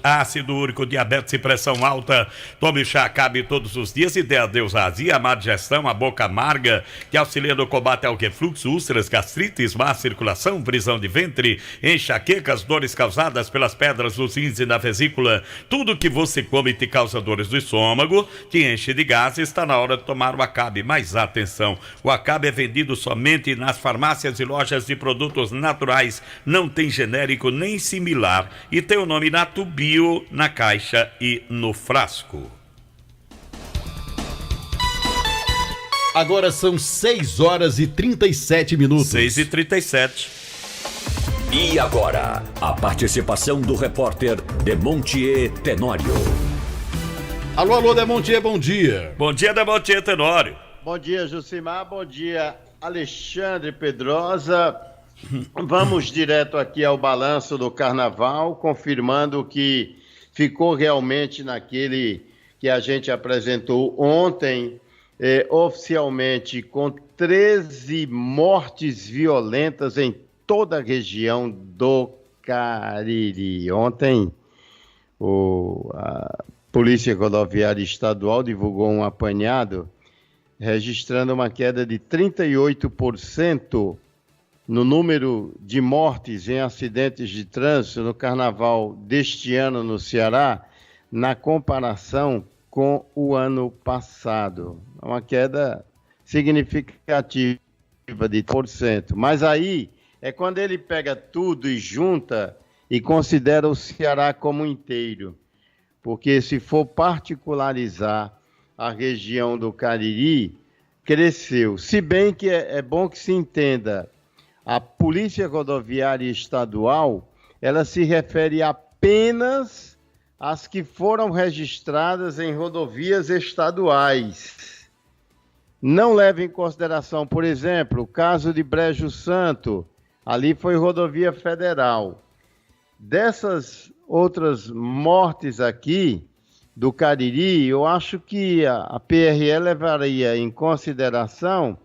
ácido úrico, diabetes e pressão alta? Tome chá Acabe todos os dias e dê adeus à azia, a má digestão, a boca amarga, que auxilia no combate ao refluxo, úlceras, gastrites, má circulação, prisão de ventre, enxaquecas, dores causadas pelas pedras nos rins e na vesícula. Tudo que você come te causa dores do estômago, te enche de gases. Está na hora de tomar o Acabe. Mas atenção, o Acabe é vendido somente nas farmácias e lojas de produtos naturais, não tem genérico nem similar e tem o nome Natubio na caixa e no frasco. Agora são 6h37. 6h37. E agora, a participação do repórter Demontier Tenório. Alô, Demontier, bom dia. Bom dia, Demontier Tenório. Bom dia, Jucimar, bom dia, Alexandre Pedrosa. Vamos direto aqui ao balanço do carnaval, confirmando que ficou realmente naquele que a gente apresentou ontem, oficialmente com 13 mortes violentas em toda a região do Cariri. Ontem, a Polícia Rodoviária Estadual divulgou um apanhado registrando uma queda de 38% no número de mortes em acidentes de trânsito no carnaval deste ano no Ceará, na comparação com o ano passado. Uma queda significativa de 1%. Mas aí é quando ele pega tudo e junta e considera o Ceará como inteiro. Porque se for particularizar a região do Cariri, cresceu. Se bem que é bom que se entenda, a Polícia Rodoviária Estadual, ela se refere apenas às que foram registradas em rodovias estaduais. Não leva em consideração, por exemplo, o caso de Brejo Santo, ali foi rodovia federal. Dessas outras mortes aqui do Cariri, eu acho que a PRE levaria em consideração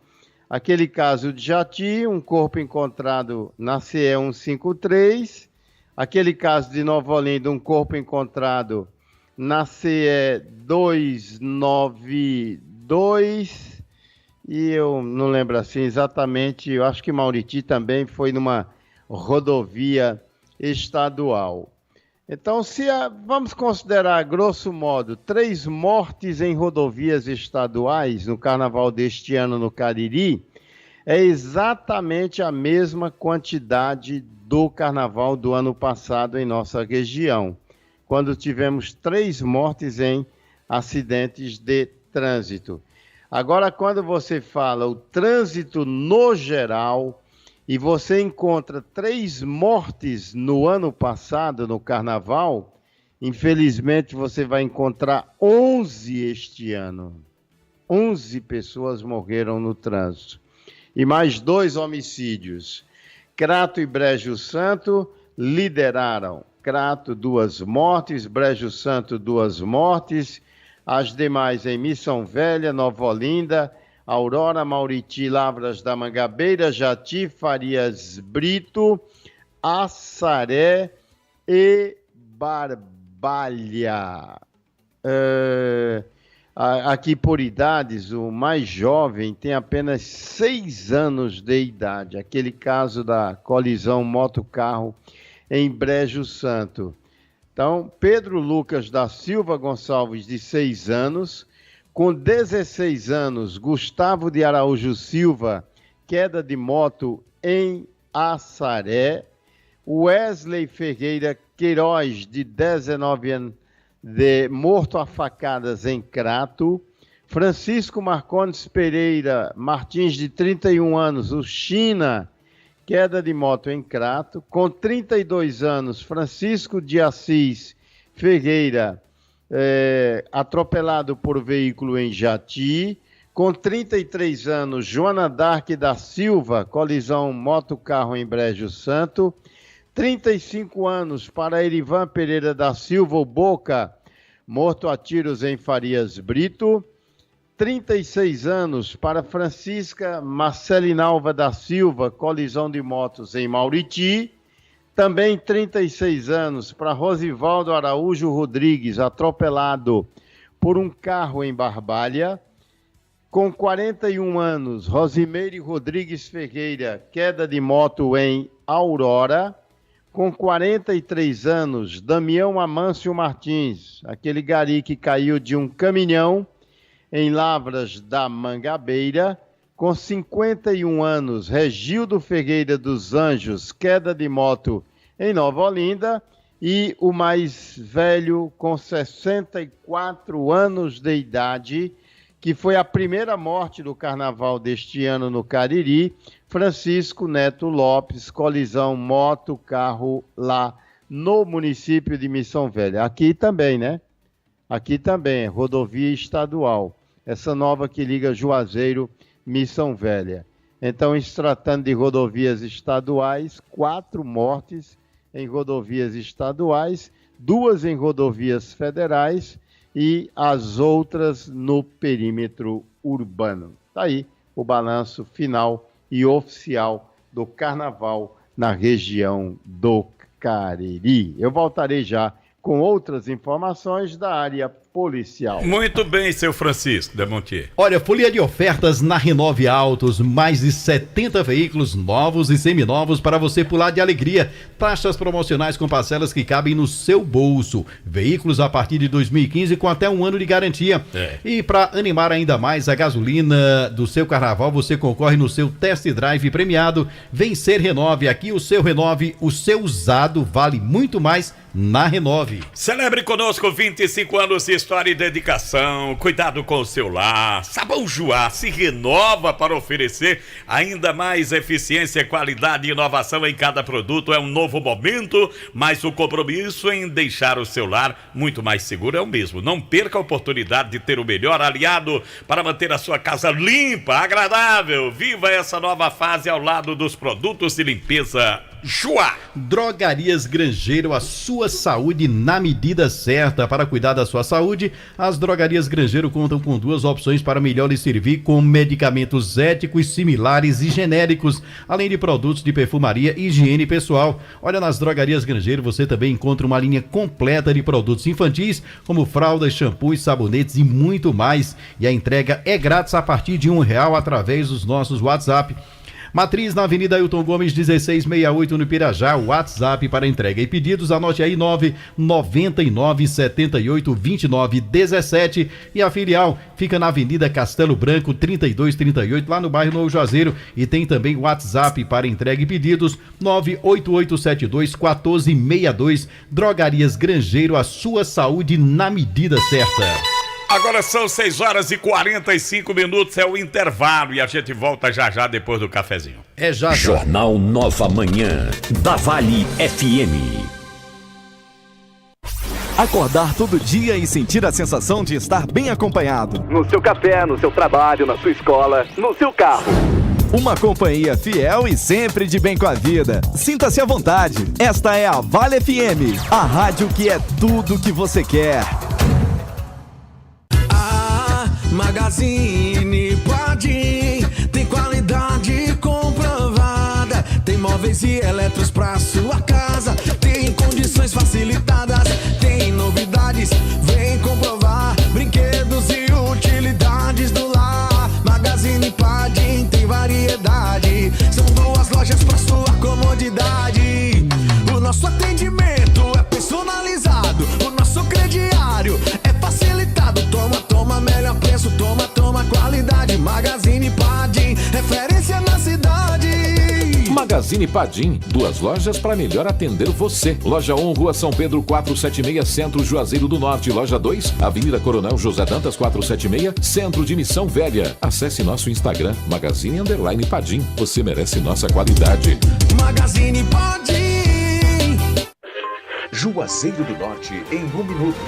aquele caso de Jati, um corpo encontrado na CE 153, aquele caso de Nova Olinda, um corpo encontrado na CE 292 e eu não lembro assim exatamente, eu acho que Mauriti também foi numa rodovia estadual. Então, vamos considerar, grosso modo, 3 mortes em rodovias estaduais no carnaval deste ano no Cariri, é exatamente a mesma quantidade do carnaval do ano passado em nossa região, quando tivemos 3 mortes em acidentes de trânsito. Agora, quando você fala o trânsito no geral, e você encontra 3 mortes no ano passado, no carnaval, infelizmente você vai encontrar 11 este ano. 11 pessoas morreram no trânsito. E mais 2 homicídios. Crato e Brejo Santo lideraram. Crato, 2 mortes, Brejo Santo, 2 mortes. As demais em Missão Velha, Nova Olinda, Aurora, Mauriti, Lavras da Mangabeira, Jati, Farias Brito, Assaré e Barbalha. Aqui por idades, o mais jovem tem apenas 6 anos de idade. Aquele caso da colisão moto-carro em Brejo Santo. Então, Pedro Lucas da Silva Gonçalves, de 6 anos. Com 16 anos, Gustavo de Araújo Silva, queda de moto em Assaré. Wesley Ferreira Queiroz, de 19 anos, morto a facadas em Crato. Francisco Marcondes Pereira Martins, de 31 anos, o China, queda de moto em Crato. Com 32 anos, Francisco de Assis Ferreira, atropelado por veículo em Jati. Com 33 anos, Joana Dark da Silva, colisão moto-carro em Brejo Santo. 35 anos para Erivan Pereira da Silva, o Boca, morto a tiros em Farias Brito. 36 anos para Francisca Marcelinalva da Silva, colisão de motos em Mauriti. Também 36 anos para Rosivaldo Araújo Rodrigues, atropelado por um carro em Barbalha. Com 41 anos, Rosimeire Rodrigues Ferreira, queda de moto em Aurora. Com 43 anos, Damião Amâncio Martins, aquele gari que caiu de um caminhão em Lavras da Mangabeira. Com 51 anos, Regildo Ferreira dos Anjos, queda de moto em Nova Olinda. E o mais velho, com 64 anos de idade, que foi a primeira morte do carnaval deste ano no Cariri, Francisco Neto Lopes, colisão moto-carro lá no município de Missão Velha. Aqui também, né? Aqui também, rodovia estadual. Essa nova que liga Juazeiro, Missão Velha. Então, se tratando de rodovias estaduais, 4 mortes em rodovias estaduais, 2 em rodovias federais e as outras no perímetro urbano. Está aí o balanço final e oficial do carnaval na região do Cariri. Eu voltarei já com outras informações da área policial. Muito bem, seu Francisco Demontier. Olha, folia de ofertas na Renove Autos, mais de 70 veículos novos e seminovos para você pular de alegria. Taxas promocionais com parcelas que cabem no seu bolso. Veículos a partir de 2015 com até 1 ano de garantia. E para animar ainda mais a gasolina do seu carnaval, você concorre no seu test drive premiado. Vencer Renove. Aqui o seu Renove, o seu usado vale muito mais na Renove. Celebre conosco 25 anos de história e dedicação, cuidado com o seu lar. Sabão Joá se renova para oferecer ainda mais eficiência, qualidade e inovação em cada produto. É um novo momento, mas o compromisso em deixar o seu lar muito mais seguro é o mesmo. Não perca a oportunidade de ter o melhor aliado para manter a sua casa limpa, agradável. Viva essa nova fase ao lado dos produtos de limpeza Joá. Drogarias Grangeiro, a sua saúde na medida certa. Para cuidar da sua saúde, as Drogarias Grangeiro contam com 2 opções para melhor lhe servir, com medicamentos éticos, similares e genéricos, além de produtos de perfumaria e higiene pessoal. Olha, nas Drogarias Grangeiro você também encontra uma linha completa de produtos infantis, como fraldas, shampoos, sabonetes e muito mais. E a entrega é grátis a partir de R$1 através dos nossos WhatsApp. Matriz na Avenida Ailton Gomes, 1668 no Pirajá. WhatsApp para entrega e pedidos, anote aí 999782917. E a filial fica na Avenida Castelo Branco, 3238, lá no bairro Novo Juazeiro. E tem também WhatsApp para entrega e pedidos, 988721462. Drogarias Grangeiro, a sua saúde na medida certa. Agora são 6h45, é o intervalo e a gente volta já já depois do cafezinho. É já. Jornal Nova Manhã, da Vale FM. Acordar todo dia e sentir a sensação de estar bem acompanhado. No seu café, no seu trabalho, na sua escola, no seu carro. Uma companhia fiel e sempre de bem com a vida. Sinta-se à vontade. Esta é a Vale FM, a rádio que é tudo que você quer. Magazine Padim tem qualidade comprovada. Tem móveis e eletros pra sua casa. Tem condições facilitadas. Tem novidades, vem comprovar. Brinquedos e utilidades do lar. Magazine Padim tem variedade. São 2 lojas pra sua comodidade. O nosso atendimento é personalizado. O nosso crediário é facilitado. Toma, melhor preço, toma, qualidade. Magazine Padim, referência na cidade. Magazine Padim, 2 lojas para melhor atender você. Loja 1, Rua São Pedro 476, Centro Juazeiro do Norte. Loja 2, Avenida Coronel José Dantas 476, Centro de Missão Velha. Acesse nosso Instagram, Magazine_Padim. Você merece nossa qualidade. Magazine Padim. Juazeiro do Norte em 1 minuto.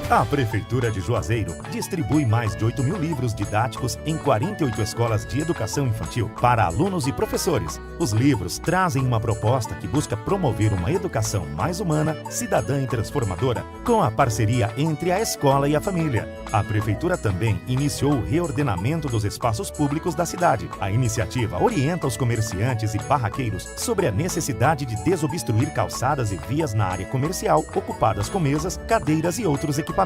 A Prefeitura de Juazeiro distribui mais de 8 mil livros didáticos em 48 escolas de educação infantil para alunos e professores. Os livros trazem uma proposta que busca promover uma educação mais humana, cidadã e transformadora, com a parceria entre a escola e a família. A Prefeitura também iniciou o reordenamento dos espaços públicos da cidade. A iniciativa orienta os comerciantes e barraqueiros sobre a necessidade de desobstruir calçadas e vias na área comercial ocupadas com mesas, cadeiras e outros equipamentos.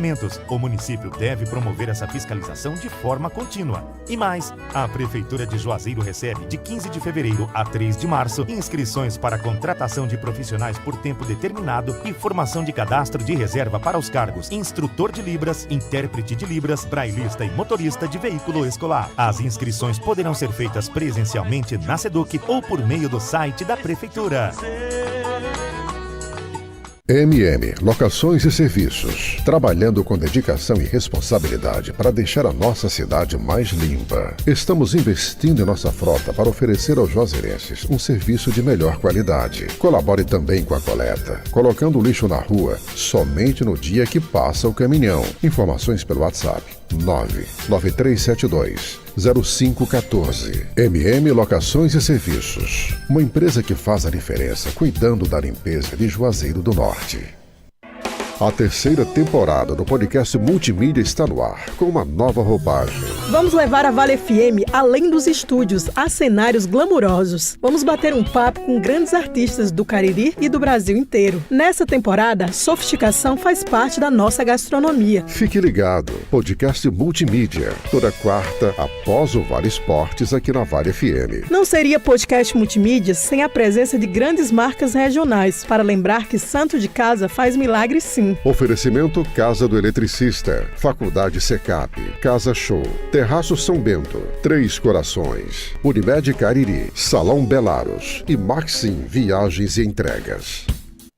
O município deve promover essa fiscalização de forma contínua. E mais, a Prefeitura de Juazeiro recebe de 15 de fevereiro a 3 de março inscrições para contratação de profissionais por tempo determinado e formação de cadastro de reserva para os cargos instrutor de Libras, intérprete de Libras, brailista e motorista de veículo escolar. As inscrições poderão ser feitas presencialmente na SEDUC ou por meio do site da Prefeitura. MM Locações e Serviços, trabalhando com dedicação e responsabilidade para deixar a nossa cidade mais limpa. Estamos investindo em nossa frota para oferecer aos juazeirenses um serviço de melhor qualidade. Colabore também com a coleta, colocando o lixo na rua somente no dia que passa o caminhão. Informações pelo WhatsApp 993720514. MM Locações e Serviços, uma empresa que faz a diferença cuidando da limpeza de Juazeiro do Norte. A 3ª temporada do podcast Multimídia está no ar, com uma nova roupagem. Vamos levar a Vale FM além dos estúdios, a cenários glamurosos. Vamos bater um papo com grandes artistas do Cariri e do Brasil inteiro. Nessa temporada, sofisticação faz parte da nossa gastronomia. Fique ligado, podcast Multimídia, toda quarta após o Vale Esportes aqui na Vale FM. Não seria podcast Multimídia sem a presença de grandes marcas regionais, para lembrar que santo de casa faz milagre sim. Oferecimento Casa do Eletricista, Faculdade Secap, Casa Show, Terraço São Bento, Três Corações, Unimed Cariri, Salão Belaros e Maxim Viagens e Entregas.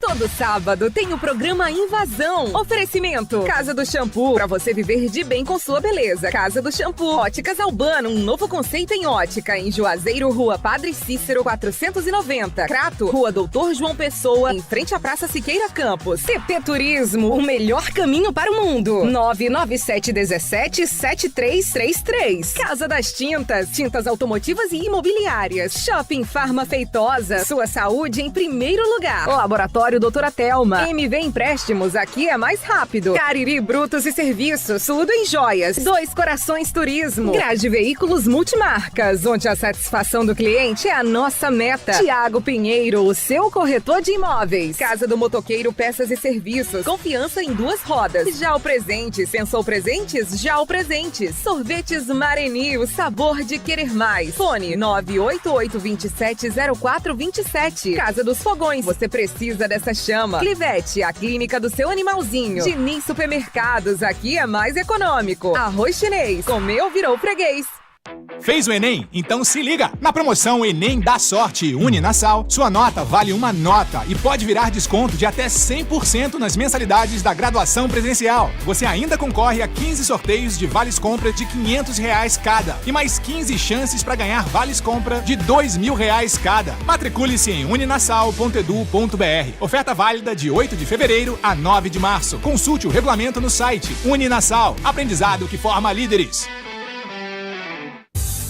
Todo sábado tem o programa Invasão. Oferecimento: Casa do Shampoo, pra você viver de bem com sua beleza. Casa do Shampoo. Óticas Albano, um novo conceito em ótica. Em Juazeiro, Rua Padre Cícero, 490. Crato, Rua Doutor João Pessoa, em frente à Praça Siqueira Campos. TT Turismo, o melhor caminho para o mundo. 997177333. Casa das Tintas, tintas automotivas e imobiliárias. Shopping Farma Feitosa, sua saúde em primeiro lugar. Laboratório Doutora Telma. MV Empréstimos, aqui é mais rápido. Cariri Brutos e Serviços, tudo em joias. Dois Corações Turismo. Grade Veículos Multimarcas, onde a satisfação do cliente é a nossa meta. Tiago Pinheiro, o seu corretor de imóveis. Casa do Motoqueiro Peças e Serviços. Confiança em duas rodas. Já o Presentes. Pensou presentes? Já o Presentes. Sorvetes Mareni, o sabor de querer mais. Fone 988270427. Casa dos Fogões. Você precisa dessa chama. Clivete, a clínica do seu animalzinho. Diniz Supermercados, aqui é mais econômico. Arroz Chinês, comeu virou freguês. Fez o Enem? Então se liga! Na promoção Enem dá sorte Uninasal, sua nota vale uma nota e pode virar desconto de até 100% nas mensalidades da graduação presencial. Você ainda concorre a 15 sorteios de vales compra de R$500 cada e mais 15 chances para ganhar vales compra de R$2.000 cada. Matricule-se em uninasal.edu.br. Oferta válida de 8 de fevereiro a 9 de março. Consulte o regulamento no site. Uninasal, aprendizado que forma líderes.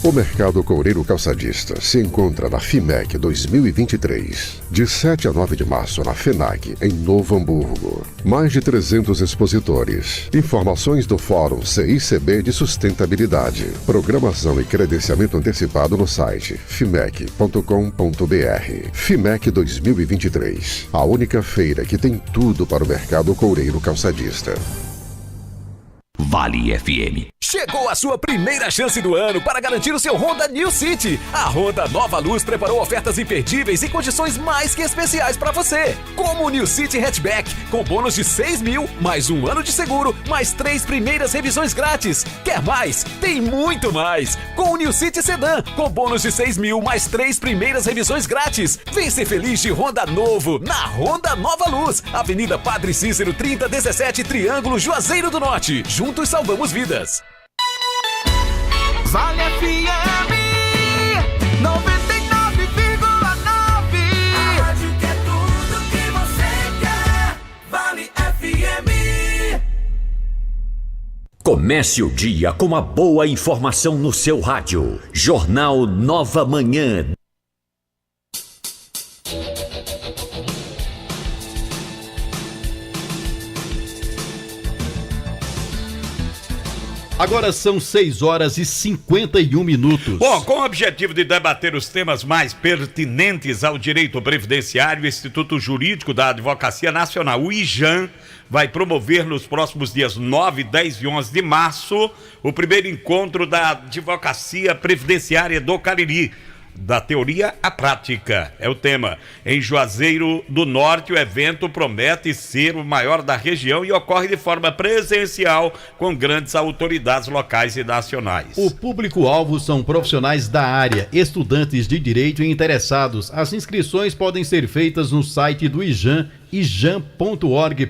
O Mercado Coureiro Calçadista se encontra na FIMEC 2023, de 7 a 9 de março na FENAC, em Novo Hamburgo. Mais de 300 expositores. Informações do Fórum CICB de Sustentabilidade. Programação e credenciamento antecipado no site fimec.com.br. FIMEC 2023, a única feira que tem tudo para o mercado coureiro calçadista. Vale FM. Chegou a sua primeira chance do ano para garantir o seu Honda New City. A Honda Nova Luz preparou ofertas imperdíveis e condições mais que especiais para você. Como o New City Hatchback, com bônus de 6 mil, mais um ano de seguro, mais 3 primeiras revisões grátis. Quer mais? Tem muito mais. Com o New City Sedan, com bônus de 6 mil, mais 3 primeiras revisões grátis. Vem ser feliz de Honda novo, na Honda Nova Luz. Avenida Padre Cícero 3017, Triângulo, Juazeiro do Norte. Juntos salvamos vidas. Vale FM 99,9. A rádio que é tudo que você quer. Vale FM. Comece o dia com uma boa informação no seu rádio. Jornal Nova Manhã. Agora são 6 horas e 51 minutos. Bom, com o objetivo de debater os temas mais pertinentes ao direito previdenciário, o Instituto Jurídico da Advocacia Nacional, o IJAN, vai promover nos próximos dias 9, 10 e 11 de março o primeiro encontro da Advocacia Previdenciária do Cariri. Da teoria à prática, é o tema. Em Juazeiro do Norte, o evento promete ser o maior da região e ocorre de forma presencial com grandes autoridades locais e nacionais. O público-alvo são profissionais da área, estudantes de direito e interessados. As inscrições podem ser feitas no site do IJAN, ijan.org.br.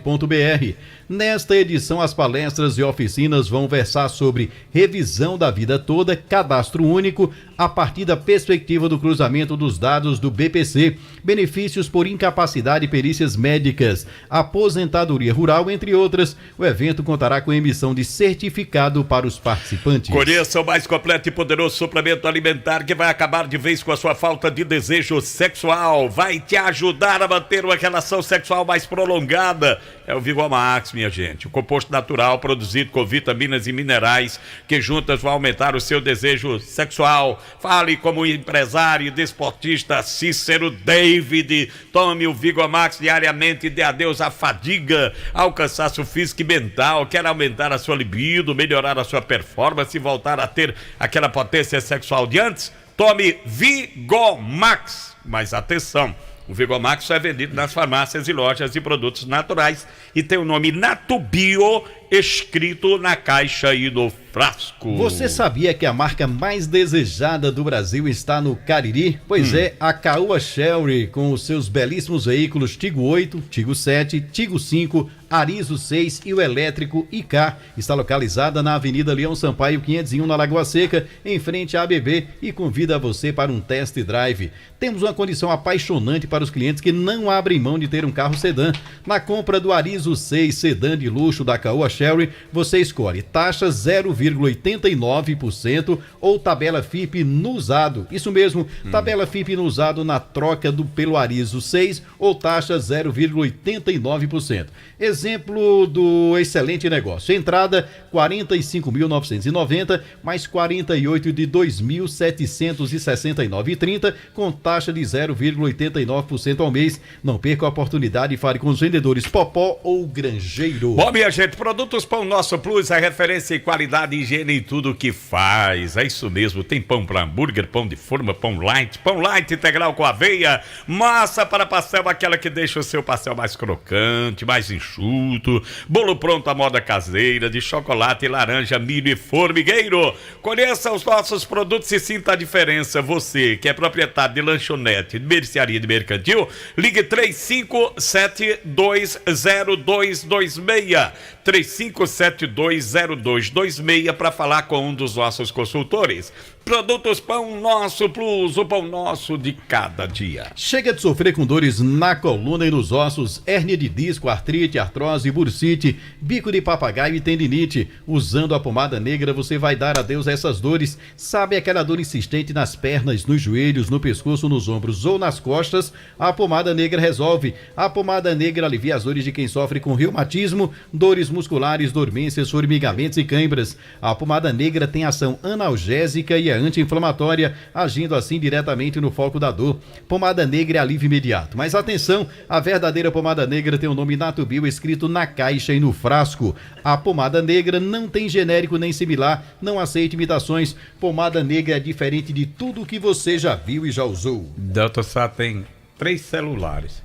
Nesta edição, as palestras e oficinas vão versar sobre revisão da vida toda, cadastro único, a partir da perspectiva do cruzamento dos dados do BPC, benefícios por incapacidade e perícias médicas, aposentadoria rural, entre outras. O evento contará com emissão de certificado para os participantes. Conheça o mais completo e poderoso suplemento alimentar que vai acabar de vez com a sua falta de desejo sexual. Vai te ajudar a manter uma relação sexual mais prolongada. É o Vigor Max, minha gente. O composto natural produzido com vitaminas e minerais que juntas vão aumentar o seu desejo sexual. Fale como empresário e desportista Cícero David. Tome o Vigor Max diariamente e dê adeus à fadiga, ao cansaço físico e mental. Quer aumentar a sua libido, melhorar a sua performance e voltar a ter aquela potência sexual de antes? Tome Vigor Max. Mas atenção, o Vigor Max é vendido nas farmácias e lojas de produtos naturais e tem o nome Natubio escrito na caixa e no frasco. Você sabia que a marca mais desejada do Brasil está no Cariri? Pois é, a Caoa Chery, com os seus belíssimos veículos Tigo 8, Tigo 7, Tigo 5, Arizo 6 e o elétrico IK. Está localizada na Avenida Leão Sampaio 501, na Lagoa Seca, em frente à ABB, e convida você para um test drive. Temos uma condição apaixonante para os clientes que não abrem mão de ter um carro sedã. Na compra do Arizo 6 sedã de luxo da Caoa Chery, você escolhe taxa 0,89% ou tabela FIP no usado. Isso mesmo, tabela FIP no usado na troca pelo Arizo 6 ou taxa 0,89%. Exemplo do excelente negócio. Entrada 45.990 mais 48 de 2.769,30 com taxa de 0,89% ao mês. Não perca a oportunidade e fale com os vendedores Popó ou Grangeiro. Bom, minha gente, Produtos Pão Nosso Plus, a referência em qualidade e higiene em tudo que faz. É isso mesmo, tem pão para hambúrguer, pão de forma, pão light integral com aveia, massa para pastel, aquela que deixa o seu pastel mais crocante, mais enxuto, bolo pronto à moda caseira, de chocolate, laranja, milho e formigueiro. Conheça os nossos produtos e sinta a diferença. Você que é proprietário de lanchonete, de mercearia, de mercantil, ligue 35720226, 35720226 para falar com um dos nossos consultores. Produtos Pão Nosso Plus, o pão nosso de cada dia. Chega de sofrer com dores na coluna e nos ossos, hérnia de disco, artrite, artrose, bursite, bico de papagaio e tendinite. Usando a pomada negra você vai dar adeus a essas dores. Sabe aquela dor insistente nas pernas, nos joelhos, no pescoço, nos ombros ou nas costas? A pomada negra resolve. A pomada negra alivia as dores de quem sofre com reumatismo, dores musculares, dormências, formigamentos e cãibras. A pomada negra tem ação analgésica e anti-inflamatória, agindo assim diretamente no foco da dor. Pomada negra é alívio imediato. Mas atenção, a verdadeira pomada negra tem o nome Natubio escrito na caixa e no frasco. A pomada negra não tem genérico nem similar, não aceita imitações. Pomada negra é diferente de tudo que você já viu e já usou. Delta Sá tem 3 celulares.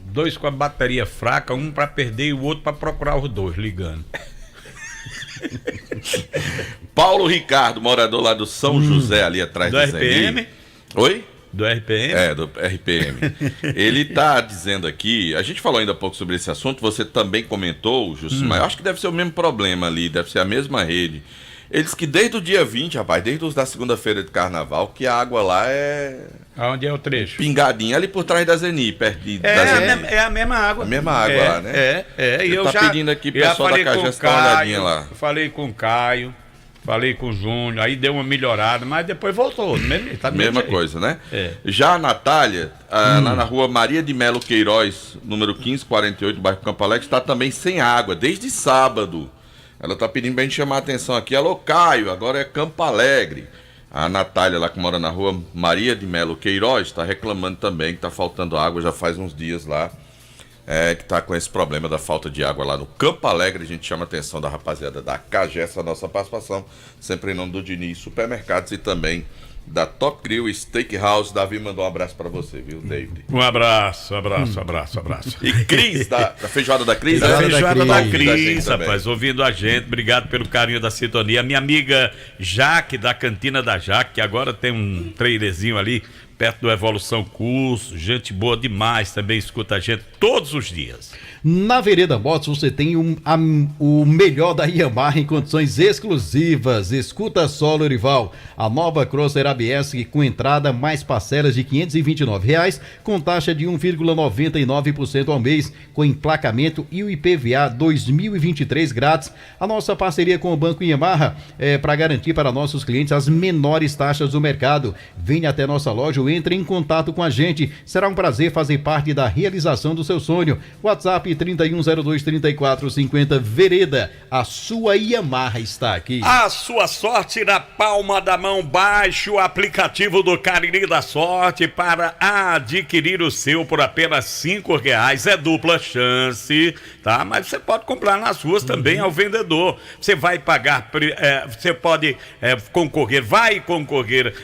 2 com a bateria fraca, um para perder e o outro para procurar os dois ligando. Paulo Ricardo, morador lá do São José, ali atrás do RPM. Oi? Do RPM? É, do RPM. Ele tá dizendo aqui, a gente falou ainda há pouco sobre esse assunto, você também comentou, Jusimar, eu acho que deve ser o mesmo problema ali, deve ser a mesma rede. Eles que desde o dia 20, rapaz, desde os da segunda-feira de carnaval, que a água lá é... Aonde é o trecho? Pingadinha, ali por trás da Zeni, perto da Zeni. É a mesma água. A mesma água lá, né? E eu tá pedindo aqui pro pessoal da Cagés dar uma olhadinha lá. Falei com o Caio, falei com o Júnior, aí deu uma melhorada, mas depois voltou. Mesma coisa, né? Já a Natália, lá na rua Maria de Melo Queiroz, número 1548, bairro Campo Alegre, está também sem água, desde sábado. Ela tá pedindo pra gente chamar a atenção aqui. Alô, Caio, agora é Campo Alegre. A Natália, lá que mora na rua Maria de Melo Queiroz, está reclamando também que tá faltando água já faz uns dias lá. Que tá com esse problema da falta de água lá no Campo Alegre. A gente chama a atenção da rapaziada da Cagés, a nossa participação, sempre em nome do Diniz Supermercados e também da Top Grill Steakhouse. Davi mandou um abraço pra você, viu, David? Um abraço. E Cris, da feijoada da Cris. Da feijoada da Cris, rapaz, ouvindo a gente, obrigado pelo carinho da sintonia. Minha amiga Jaque, da Cantina da Jaque, que agora tem um trailerzinho ali, perto do Evolução Curso, gente boa demais, também escuta a gente todos os dias. Na Vereda Motos você tem o melhor da Yamaha em condições exclusivas. Escuta só, Lorival, a nova Crosser ABS com entrada mais parcelas de R$ 529, com taxa de 1,99% ao mês, com emplacamento e o IPVA 2023 grátis. A nossa parceria com o Banco Yamaha é para garantir para nossos clientes as menores taxas do mercado. Venha até nossa loja ou entre em contato com a gente. Será um prazer fazer parte da realização do seu sonho. WhatsApp 3102-3450. Vereda, a sua Yamaha está aqui. A sua sorte na palma da mão. Baixe o aplicativo do Cariri da Sorte para adquirir o seu por apenas R$5. É dupla chance, tá? Mas você pode comprar nas ruas também ao vendedor. Você vai pagar, você pode concorrer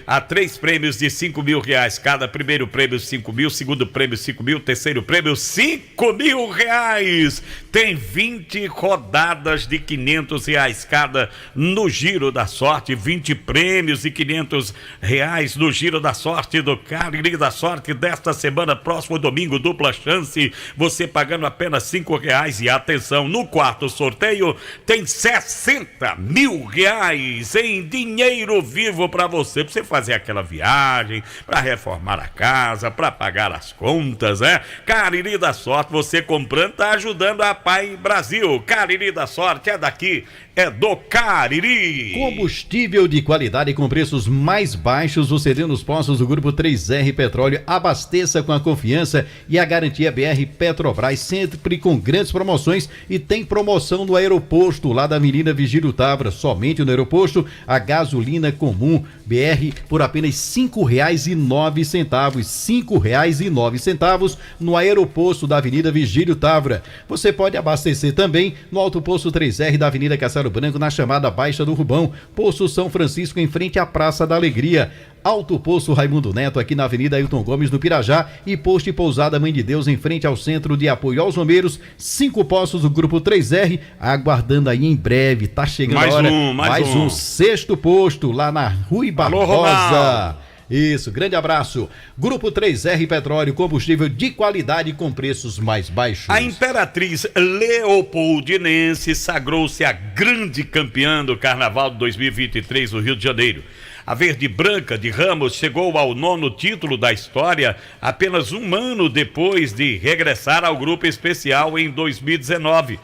a 3 prêmios de R$5.000 reais cada. Primeiro prêmio 5 mil, segundo prêmio 5 mil, terceiro prêmio 5 mil reais. Tem 20 rodadas de 500 reais cada no Giro da Sorte, 20 prêmios de 500 reais no Giro da Sorte do Cariri da Sorte desta semana, próximo domingo, dupla chance, você pagando apenas 5 reais. E atenção, no quarto sorteio tem 60 mil reais em dinheiro vivo para você fazer aquela viagem, para reformar a casa, para pagar as contas, né? Cariri da Sorte, você comprando tá ajudando a Pai Brasil. Cariri da Sorte é daqui, é do Cariri. Combustível de qualidade com preços mais baixos você tem nos postos do Grupo 3R Petróleo. Abasteça com a confiança e a garantia BR Petrobras, sempre com grandes promoções, e tem promoção no aeroporto lá da Avenida Vigílio Távora. Somente no aeroporto a gasolina comum BR por apenas R$5,09. R$5,09 no aeroporto da Avenida Vigílio Távora. Você pode abastecer também no Alto Posto 3R da Avenida Castelo Branco, na chamada Baixa do Rubão. Posto São Francisco, em frente à Praça da Alegria. Alto Posto Raimundo Neto, aqui na Avenida Ailton Gomes, no Pirajá. E Posto e Pousada Mãe de Deus, em frente ao Centro de Apoio aos Bombeiros. 5 postos do Grupo 3R, aguardando aí em breve. Tá chegando a hora. Mais um sexto posto, lá na Rui Barbosa. Isso, grande abraço. Grupo 3R Petróleo, combustível de qualidade com preços mais baixos. A Imperatriz Leopoldinense sagrou-se a grande campeã do Carnaval de 2023 no Rio de Janeiro. A Verde Branca de Ramos chegou ao 9º título da história apenas um ano depois de regressar ao grupo especial em 2019.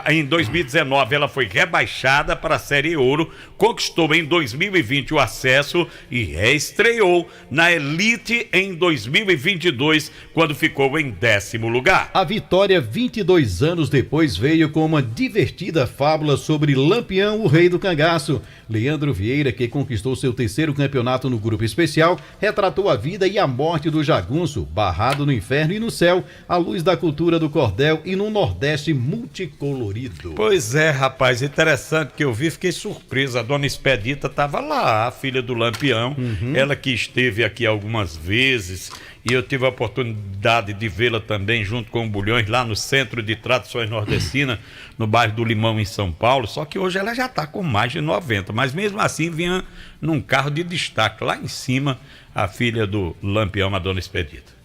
Em 2019 ela foi rebaixada para a Série Ouro, conquistou em 2020 o acesso e reestreou na Elite em 2022, quando ficou em 10º lugar. A vitória 22 anos depois veio com uma divertida fábula sobre Lampião, o rei do cangaço. Leandro Vieira, que conquistou seu 3º campeonato no grupo especial, retratou a vida e a morte do jagunço, barrado no inferno e no céu, à luz da cultura do cordel e num Nordeste multicolorido. Pois é, rapaz, interessante que eu vi, fiquei surpreso. A dona Expedita estava lá, a filha do Lampião, ela que esteve aqui algumas vezes, e eu tive a oportunidade de vê-la também junto com o Bulhões lá no Centro de Tradições Nordestinas, no bairro do Limão, em São Paulo. Só que hoje ela já está com mais de 90, mas mesmo assim vinha num carro de destaque lá em cima, a filha do Lampião, a dona Expedita.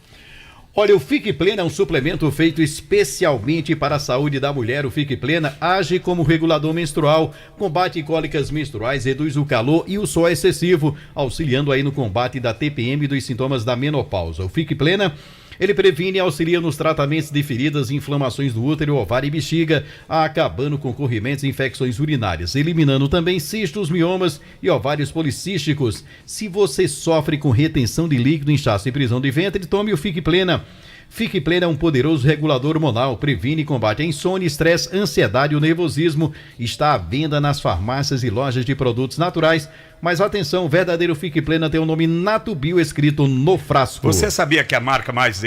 Olha, o Fique Plena é um suplemento feito especialmente para a saúde da mulher. O Fique Plena age como regulador menstrual, combate cólicas menstruais, reduz o calor e o suor excessivo, auxiliando aí no combate da TPM e dos sintomas da menopausa. O Fique Plena, ele previne e auxilia nos tratamentos de feridas e inflamações do útero, ovário e bexiga, acabando com corrimentos e infecções urinárias, eliminando também cistos, miomas e ovários policísticos. Se você sofre com retenção de líquido, inchaço e prisão de ventre, tome o Fique Plena. Fique Plena é um poderoso regulador hormonal, previne e combate a insônia, estresse, ansiedade e o nervosismo. Está à venda nas farmácias e lojas de produtos naturais. Mas atenção, o verdadeiro Fique Plena tem o nome Natubio escrito no frasco. Você sabia que a marca mais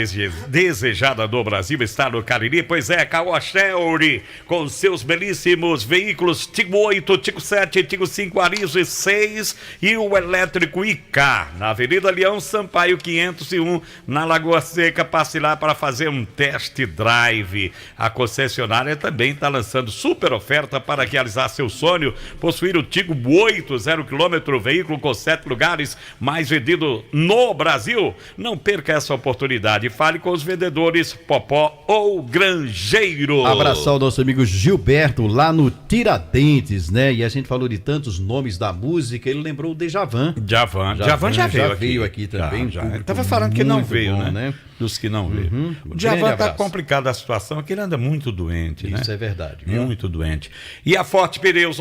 desejada do Brasil está no Cariri? Pois é, Caoa Chery, com seus belíssimos veículos Tigo 8, Tigo 7, Tigo 5, Arizo 6 e o elétrico IK, na Avenida Leão Sampaio 501, na Lagoa Seca. Passe lá para fazer um test drive. A concessionária também está lançando super oferta para realizar seu sonho, possuir o Tigo 8, 0 km, veículo com 7 lugares, mais vendido no Brasil. Não perca essa oportunidade. Fale com os vendedores Popó ou Grangeiro. Abraçar o nosso amigo Gilberto lá no Tiradentes, né? E a gente falou de tantos nomes da música, ele lembrou o Djavan. Djavan já veio aqui também. Já. Ele tava falando que não veio, bom, né? Dos que não veio. O Djavan tá complicada a situação, que ele anda muito doente, né? Isso é verdade. Viu? Muito doente. E a Forte Pneus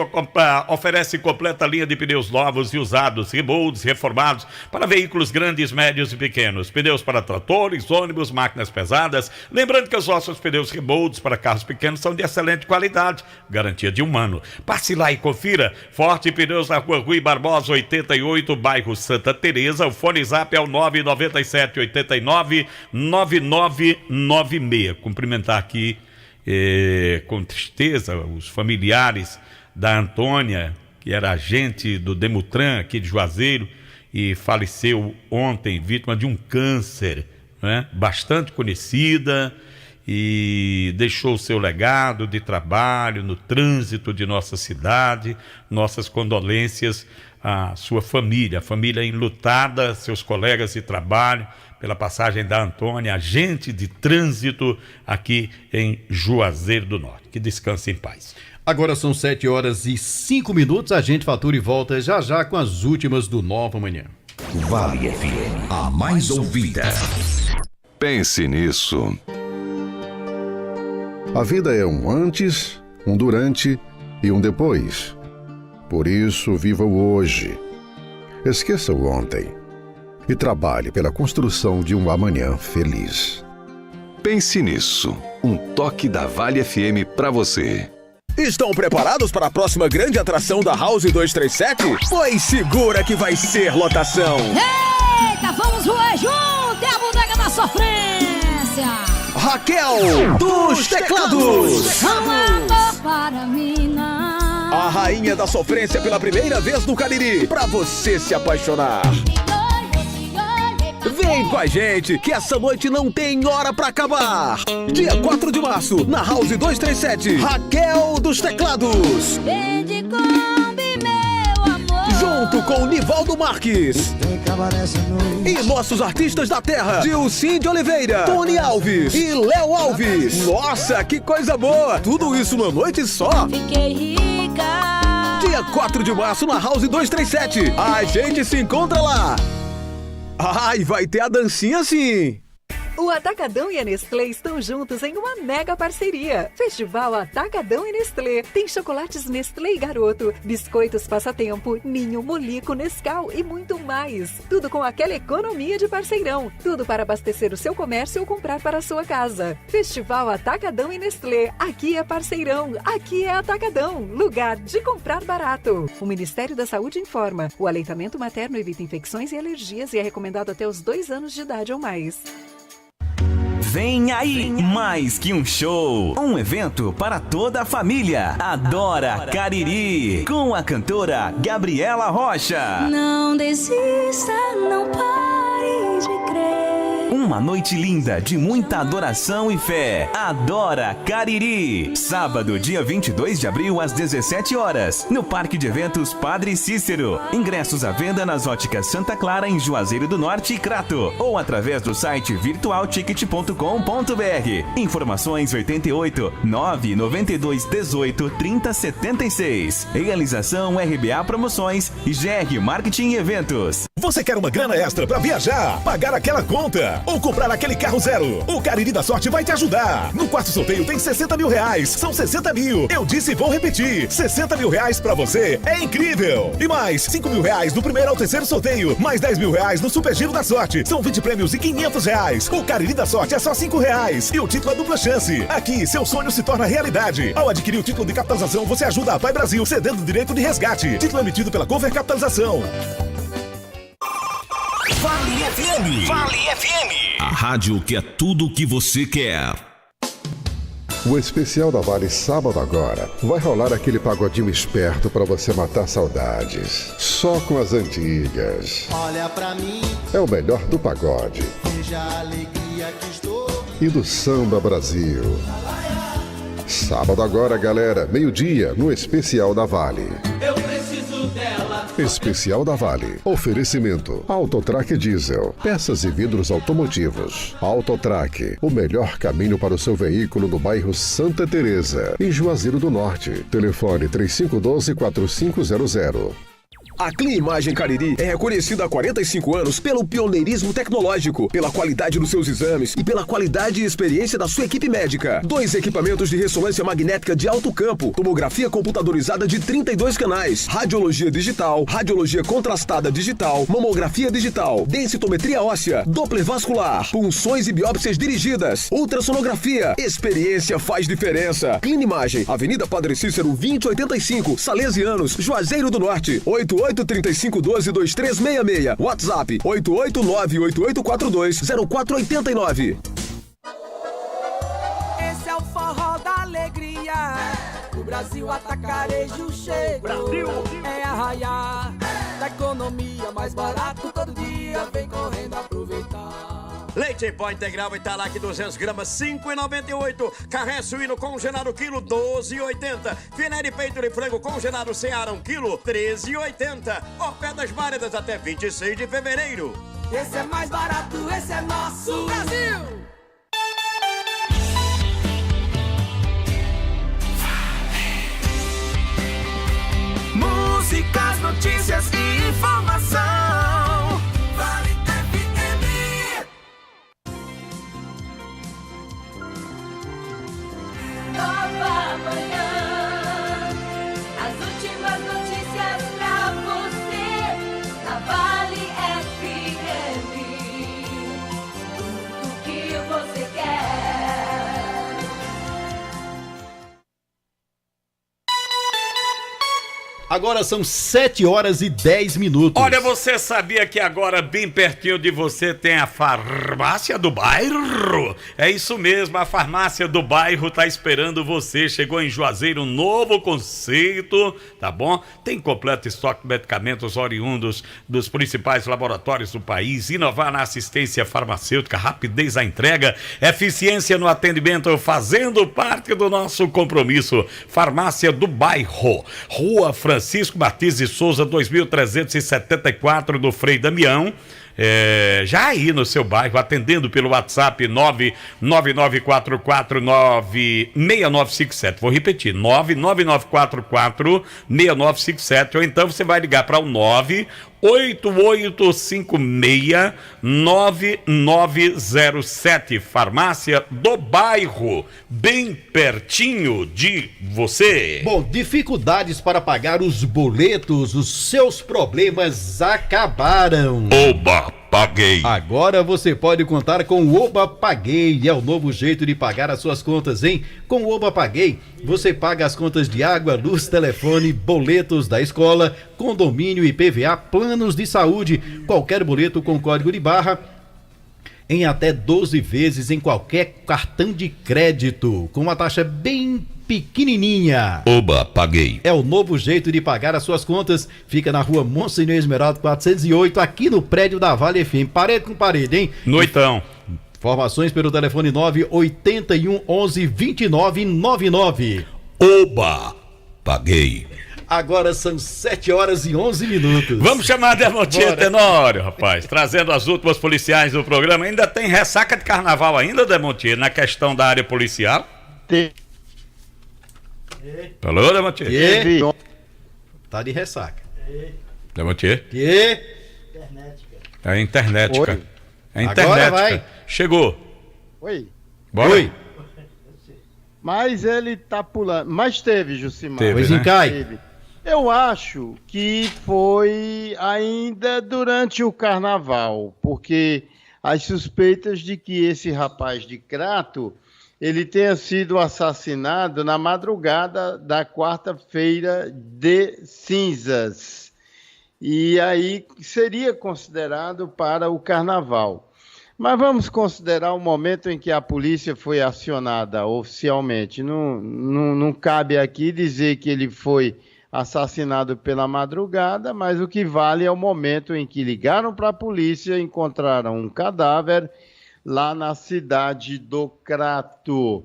oferece completa linha de pneus novos e usados, rebolds, reformados para veículos grandes, médios e pequenos. Pneus para tratores, ônibus, máquinas pesadas. Lembrando que os nossos pneus rebolds para carros pequenos são de excelente qualidade, garantia de um ano. Passe lá e confira. Forte Pneus na Rua Rui Barbosa 88, bairro Santa Teresa. O fone zap é o 997 89 9996. Cumprimentar aqui com tristeza os familiares da Antônia, que era agente do Demutran aqui de Juazeiro e faleceu ontem, vítima de um câncer, né? Bastante conhecida, e deixou o seu legado de trabalho no trânsito de nossa cidade. Nossas condolências à sua família, a família enlutada, seus colegas de trabalho, pela passagem da Antônia, agente de trânsito aqui em Juazeiro do Norte. Que descanse em paz. Agora são 7h05, a gente fatura e volta já já com as últimas do Nova Manhã. Vale FM, a mais ouvida. Pense nisso. A vida é um antes, um durante e um depois. Por isso, viva o hoje. Esqueça o ontem. E trabalhe pela construção de um amanhã feliz. Pense nisso. Um toque da Vale FM pra você. Estão preparados para a próxima grande atração da House 237? Pois segura que vai ser lotação. Eita, vamos roer junto, é a bodega da sofrência. Raquel dos Teclados. Para mina. A rainha da sofrência pela primeira vez no Cariri, pra você se apaixonar. Vem com a gente, que essa noite não tem hora pra acabar. Dia 4 de março, na House 237, Raquel dos Teclados. Vende Kombi, meu amor. Junto com Nivaldo Marques. E nossos artistas da terra, Dilcim de Oliveira, Tony Alves e Léo Alves. Nossa, que coisa boa! Tudo isso numa noite só. Fiquei rica. Dia 4 de março, na House 237. A gente se encontra lá. Ai, vai ter a dancinha sim! O Atacadão e a Nestlé estão juntos em uma mega parceria. Festival Atacadão e Nestlé. Tem chocolates Nestlé e Garoto, biscoitos Passatempo, Ninho, Molico, Nescau e muito mais. Tudo com aquela economia de parceirão. Tudo para abastecer o seu comércio ou comprar para a sua casa. Festival Atacadão e Nestlé. Aqui é parceirão, aqui é Atacadão. Lugar de comprar barato. O Ministério da Saúde informa. O aleitamento materno evita infecções e alergias e é recomendado até os 2 anos de idade ou mais. Vem aí, mais que um show, um evento para toda a família. Adora Cariri, com a cantora Gabriela Rocha. Não desista, não pare de crer. Uma noite linda de muita adoração e fé. Adora Cariri. Sábado, dia 22 de abril, às 17 horas, no Parque de Eventos Padre Cícero. Ingressos à venda nas óticas Santa Clara, em Juazeiro do Norte e Crato, ou através do site virtualticket.com.br. Informações 88 992 18 30 76. Realização RBA Promoções e GR Marketing e Eventos. Você quer uma grana extra para viajar, pagar aquela conta ou comprar aquele carro zero? O Cariri da Sorte vai te ajudar. No quarto sorteio tem 60 mil reais. São 60 mil. Eu disse e vou repetir. 60 mil reais pra você é incrível. E mais 5 mil reais do primeiro ao terceiro sorteio. Mais 10 mil reais no Super Giro da Sorte. São 20 prêmios e 500 reais. O Cariri da Sorte é só 5 reais. E o título é dupla chance. Aqui, seu sonho se torna realidade. Ao adquirir o título de capitalização, você ajuda a Pai Brasil, cedendo o direito de resgate. Título emitido pela Cover Capitalização. Vale FM. Vale FM. A rádio que é tudo o que você quer. O especial da Vale sábado agora vai rolar aquele pagodinho esperto para você matar saudades. Só com as antigas. Olha pra mim. É o melhor do pagode. Veja a alegria que estou. E do Samba Brasil. Sábado agora, galera, meio-dia, no especial da Vale. Eu preciso dela. Especial da Vale. Oferecimento. Autotrac Diesel. Peças e vidros automotivos. Autotrac. O melhor caminho para o seu veículo no bairro Santa Teresa, em Juazeiro do Norte. Telefone 3512-4500. A Clean Imagem Cariri é reconhecida há 45 anos pelo pioneirismo tecnológico, pela qualidade dos seus exames e pela qualidade e experiência da sua equipe médica. 2 equipamentos de ressonância magnética de alto campo, tomografia computadorizada de 32 canais, radiologia digital, radiologia contrastada digital, mamografia digital, densitometria óssea, Doppler vascular, punções e biópsias dirigidas, ultrassonografia. Experiência faz diferença. Clean Imagem, Avenida Padre Cícero 2085, Salesianos, Juazeiro do Norte, 8835122366. WhatsApp 88988420489. Esse é o forró da alegria. O Brasil Atacarejo chegou. Brasil! É arraiar da economia, mais barato todo dia, vem correndo aproveitar. Leite em pó integral Italac 200 gramas, 5,98. Carré suíno congelado, quilo, 12,80. Filé de peito de frango congelado Seara, 1 quilo, 13,80. Orpedas válidas até 26 de fevereiro. Esse é mais barato, esse é nosso Brasil! Músicas, notícias e informação. Vale FM. Nova Manhã. As últimas notícias pra você. Na Vale FM. Tudo que você quer. Agora são 7 horas e 10 minutos. Olha, você sabia que agora bem pertinho de você tem a Farmácia do Bairro? É isso mesmo, a Farmácia do Bairro está esperando você. Chegou em Juazeiro um novo conceito, tá bom? Tem completo estoque de medicamentos oriundos dos principais laboratórios do país, inovar na assistência farmacêutica, rapidez na entrega, eficiência no atendimento, fazendo parte do nosso compromisso. Farmácia do Bairro, Rua Francisco Martins de Souza, 2374, do Frei Damião. Já aí no seu bairro, atendendo pelo WhatsApp 999446957. Vou repetir, 999446957, ou então você vai ligar para o 988569907. Farmácia do Bairro, bem pertinho de você. Bom, dificuldades para pagar os boletos, os seus problemas acabaram. Oba! Paguei. Agora você pode contar com o Oba Paguei. É o novo jeito de pagar as suas contas, hein? Com o Oba Paguei, você paga as contas de água, luz, telefone, boletos da escola, condomínio, IPVA, planos de saúde, qualquer boleto com código de barra, em até 12 vezes em qualquer cartão de crédito, com uma taxa bem pequenininha. Oba, paguei. É o novo jeito de pagar as suas contas. Fica na rua Monsenhor Esmeralda 408, aqui no prédio da Vale FM. Parede com parede, hein? Noitão. Informações pelo telefone 981 11 2999. Oba, paguei. Agora são 7 horas e 11 minutos. Vamos chamar a Demontier Tenório, rapaz, trazendo as últimas policiais do programa. Ainda tem ressaca de carnaval ainda, Demontier, na questão da área policial? Tem. Alô, Demontier? Tá de ressaca. Demontier? Que? É a internet, cara. É a internet. Agora vai. Cara. Chegou. Oi. Bora. Oi. Mas ele tá pulando. Mas teve, Jucimar. Teve, né? Teve. Eu acho que foi ainda durante o carnaval, porque as suspeitas de que esse rapaz de Crato, ele tenha sido assassinado na madrugada da quarta-feira de cinzas. E aí seria considerado para o carnaval. Mas vamos considerar o momento em que a polícia foi acionada oficialmente. Não cabe aqui dizer que ele foi assassinado pela madrugada, mas o que vale é o momento em que ligaram para a polícia e encontraram um cadáver lá na cidade do Crato.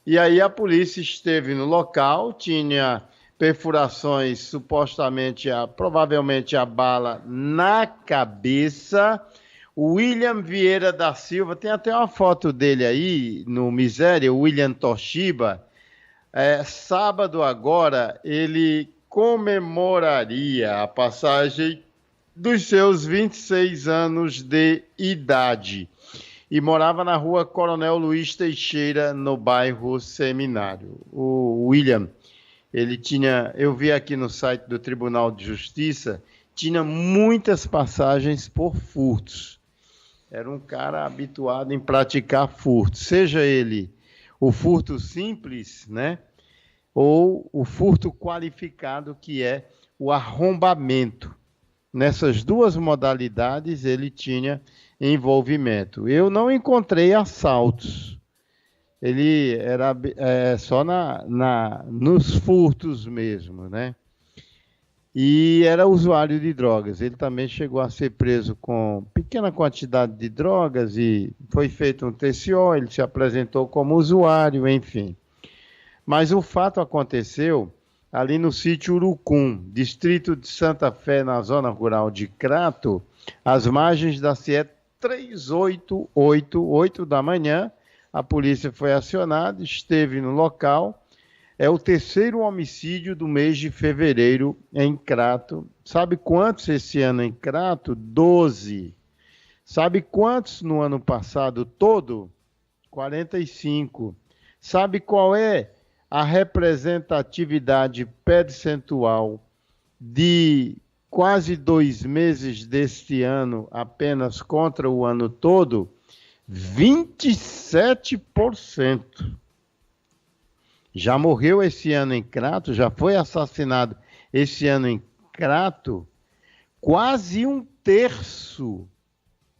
E aí a polícia esteve no local, tinha perfurações, supostamente, provavelmente a bala na cabeça. O William Vieira da Silva, tem até uma foto dele aí no Miséria, o William Toshiba. Sábado agora, ele comemoraria a passagem dos seus 26 anos de idade. E morava na rua Coronel Luiz Teixeira, no bairro Seminário. O William, ele tinha, eu vi aqui no site do Tribunal de Justiça, tinha muitas passagens por furtos. Era um cara habituado em praticar furto, seja ele o furto simples, né? Ou o furto qualificado, que é o arrombamento. Nessas duas modalidades ele tinha envolvimento. Eu não encontrei assaltos. Ele era só nos furtos mesmo, né? e era usuário de drogas. Ele também chegou a ser preso com pequena quantidade de drogas e foi feito um TCO, ele se apresentou como usuário, enfim. Mas o fato aconteceu ali no sítio Urucum, distrito de Santa Fé, na zona rural de Crato, às margens da CE 388, 8 da manhã. A polícia foi acionada, esteve no local. É o terceiro homicídio do mês de fevereiro em Crato. Sabe quantos esse ano em Crato? 12. Sabe quantos no ano passado todo? 45. Sabe qual é a representatividade percentual de quase 2 meses deste ano apenas contra o ano todo? 27%. Já morreu esse ano em Crato, já foi assassinado esse ano em Crato, quase 1/3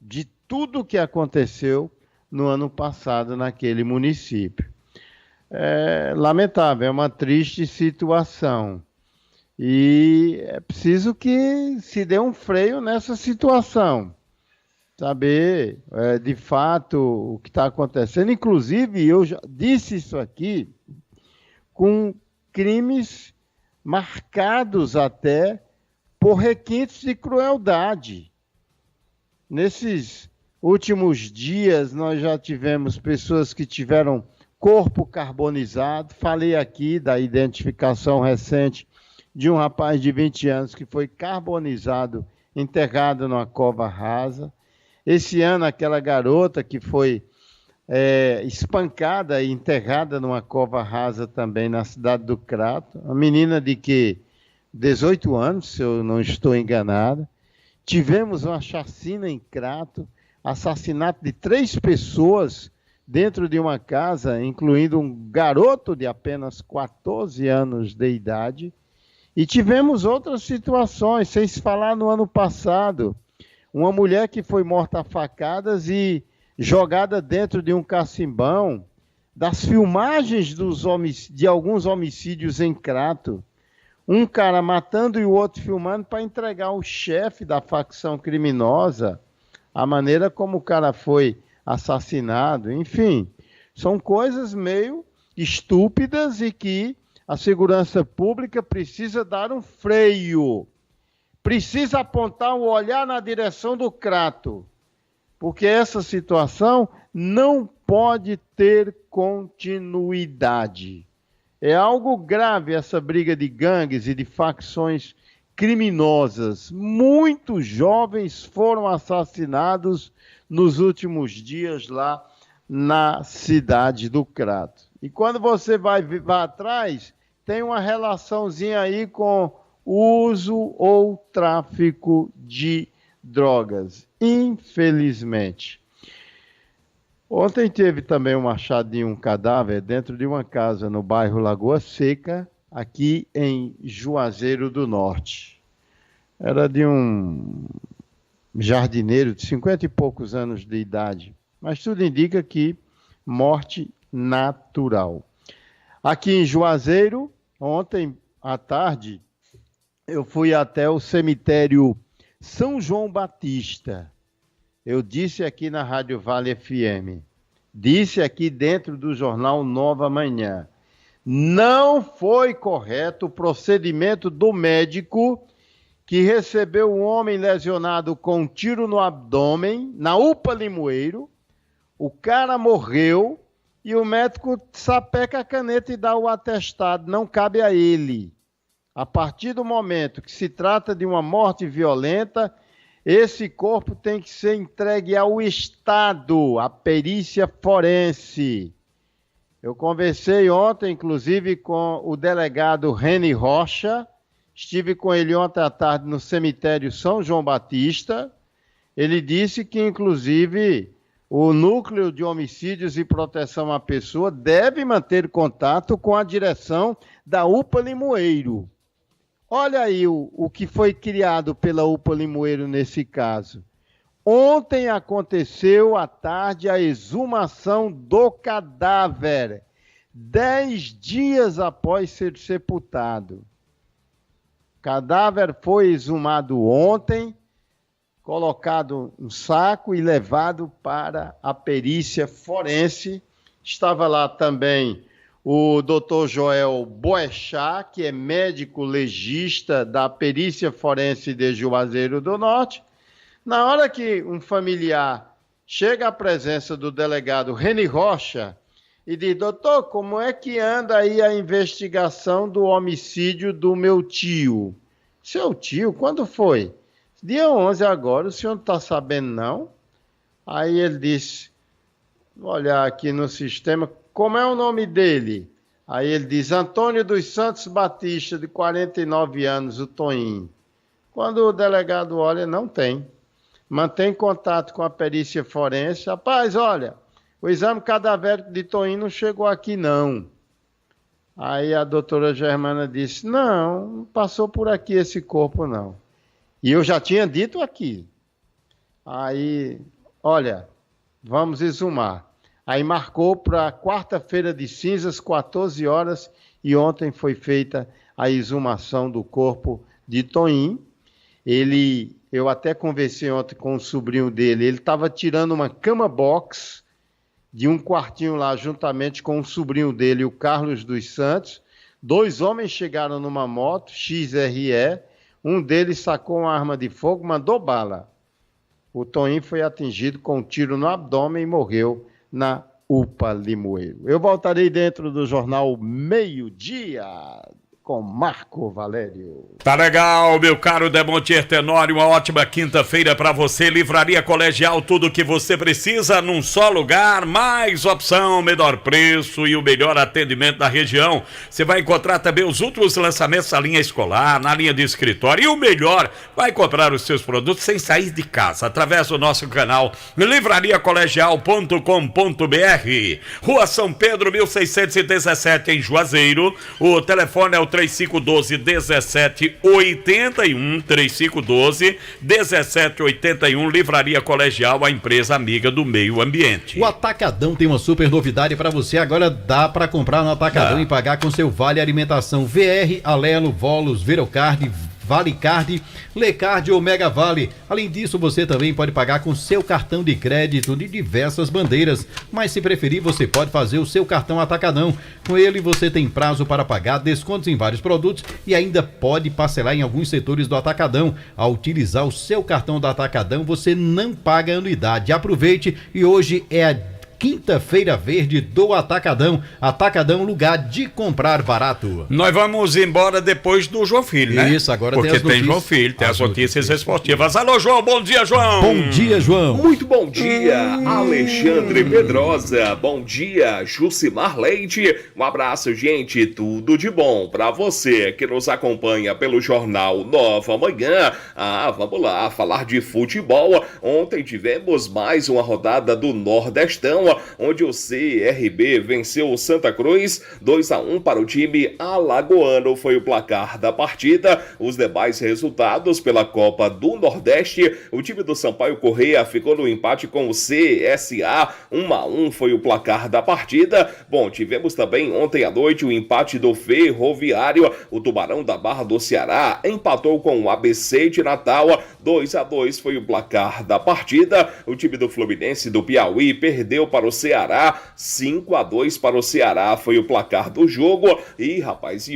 de tudo que aconteceu no ano passado naquele município. É lamentável, é uma triste situação. E é preciso que se dê um freio nessa situação. Saber, de fato, o que está acontecendo. Inclusive, eu já disse isso aqui, com crimes marcados até por requintes de crueldade. Nesses últimos dias, nós já tivemos pessoas que tiveram corpo carbonizado. Falei aqui da identificação recente de um rapaz de 20 anos que foi carbonizado, enterrado numa cova rasa. Esse ano, aquela garota que foi espancada e enterrada numa cova rasa também na cidade do Crato. Uma menina de 18 anos, se eu não estou enganado. Tivemos uma chacina em Crato, assassinato de 3 pessoas dentro de uma casa, incluindo um garoto de apenas 14 anos de idade. E tivemos outras situações, sem se falar no ano passado. Uma mulher que foi morta a facadas e jogada dentro de um cacimbão, das filmagens de alguns homicídios em Crato. Um cara matando e o outro filmando para entregar o chefe da facção criminosa, a maneira como o cara foi assassinado. Enfim, são coisas meio estúpidas e que a segurança pública precisa dar um freio. Precisa apontar o olhar na direção do Crato, porque essa situação não pode ter continuidade. É algo grave essa briga de gangues e de facções criminosas. Muitos jovens foram assassinados nos últimos dias lá na cidade do Crato. E quando você vai atrás, tem uma relaçãozinha aí com uso ou tráfico de drogas, infelizmente. Ontem teve também um achado de um cadáver dentro de uma casa no bairro Lagoa Seca, aqui em Juazeiro do Norte. Era de um jardineiro de 50 e poucos anos de idade, mas tudo indica que morte natural. Aqui em Juazeiro, ontem à tarde, eu fui até o cemitério São João Batista. Eu disse aqui na Rádio Vale FM, disse aqui dentro do jornal Nova Manhã, não foi correto o procedimento do médico que recebeu um homem lesionado com um tiro no abdômen, na UPA Limoeiro. O cara morreu e o médico sapeca a caneta e dá o atestado, não cabe a ele. A partir do momento que se trata de uma morte violenta, esse corpo tem que ser entregue ao Estado, à perícia forense. Eu conversei ontem, inclusive, com o delegado Reni Rocha. Estive com ele ontem à tarde no cemitério São João Batista. Ele disse que, inclusive, o Núcleo de Homicídios e Proteção à Pessoa deve manter contato com a direção da UPA Limoeiro. Olha aí o que foi criado pela UPA Limoeiro nesse caso. Ontem aconteceu à tarde a exumação do cadáver, 10 dias após ser sepultado. Cadáver foi exumado ontem, colocado no saco e levado para a perícia forense. Estava lá também o Dr. Joel Boechat, que é médico legista da perícia forense de Juazeiro do Norte. Na hora que um familiar chega à presença do delegado Reni Rocha e diz: doutor, como é que anda aí a investigação do homicídio do meu tio? Seu tio? Quando foi? Dia 11 agora, o senhor não está sabendo não? Aí ele disse: vou olhar aqui no sistema, como é o nome dele? Aí ele diz: Antônio dos Santos Batista, de 49 anos, o Toinho. Quando o delegado olha, não tem. Mantém contato com a perícia forense. Rapaz, olha, o exame cadavérico de Toinho não chegou aqui, não. Aí a doutora Germana disse: não passou por aqui esse corpo, não. E eu já tinha dito aqui. Aí, olha, vamos exumar. Aí marcou para quarta-feira de cinzas, 14 horas, e ontem foi feita a exumação do corpo de Toinho. Eu até conversei ontem com o sobrinho dele, ele estava tirando uma cama box de um quartinho lá, juntamente com o sobrinho dele, o Carlos dos Santos. 2 homens chegaram numa moto, XRE, um deles sacou uma arma de fogo, mandou bala. O Toinho foi atingido com um tiro no abdômen e morreu na UPA Limoeiro. Eu voltarei dentro do Jornal Meio-Dia com Marco Valério. Tá legal, meu caro Demontier Tenório, uma ótima quinta-feira para você. Livraria Colegial, tudo o que você precisa num só lugar, mais opção, menor preço e o melhor atendimento da região. Você vai encontrar também os últimos lançamentos da linha escolar, na linha de escritório, e o melhor, vai comprar os seus produtos sem sair de casa, através do nosso canal livrariacolegial.com.br. Rua São Pedro, 1617, em Juazeiro. O telefone é o 3512-1781, 3512-1781, Livraria Colegial, a empresa amiga do meio ambiente. O Atacadão tem uma super novidade para você. Agora dá para comprar no Atacadão e pagar com seu Vale Alimentação VR, Alelo, Volos, Verocard, Vale Card, Lecard ou Mega Vale. Além disso, você também pode pagar com seu cartão de crédito de diversas bandeiras. Mas se preferir, você pode fazer o seu cartão Atacadão. Com ele, você tem prazo para pagar, descontos em vários produtos e ainda pode parcelar em alguns setores do Atacadão. Ao utilizar o seu cartão do Atacadão, você não paga anuidade. Aproveite, e hoje é a Quinta-feira Verde do Atacadão. Atacadão, lugar de comprar barato. Nós vamos embora depois do João Filho, né? Isso, agora porque tem João Filho, tem as notícias esportivas. Alô, João, bom dia, João. Bom dia, João. Muito bom dia, Alexandre Pedrosa. Bom dia, Jucimar Leite. Um abraço, gente, tudo de bom pra você que nos acompanha pelo Jornal Nova Manhã. Vamos lá, falar de futebol. Ontem tivemos mais uma rodada do Nordestão, onde o CRB venceu o Santa Cruz, 2-1 para o time alagoano, foi o placar da partida. Os demais resultados pela Copa do Nordeste: o time do Sampaio Corrêa ficou no empate com o CSA, 1-1 foi o placar da partida. Bom, tivemos também ontem à noite o empate do Ferroviário, o Tubarão da Barra do Ceará empatou com o ABC de Natal, 2-2 foi o placar da partida. O time do Fluminense do Piauí perdeu para o Ceará, 5-2 para o Ceará foi o placar do jogo. E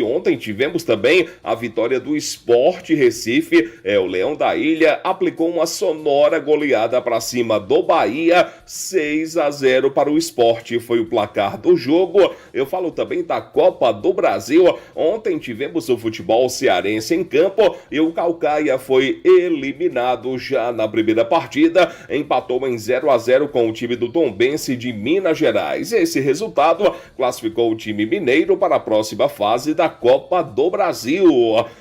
ontem tivemos também a vitória do Sport Recife. O Leão da Ilha aplicou uma sonora goleada para cima do Bahia, 6-0 para o Sport foi o placar do jogo. Eu falo também da Copa do Brasil. Ontem tivemos o futebol cearense em campo e o Caucaia foi eliminado já na primeira partida, empatou em 0-0 com o time do Tombense de Minas Gerais. Esse resultado classificou o time mineiro para a próxima fase da Copa do Brasil.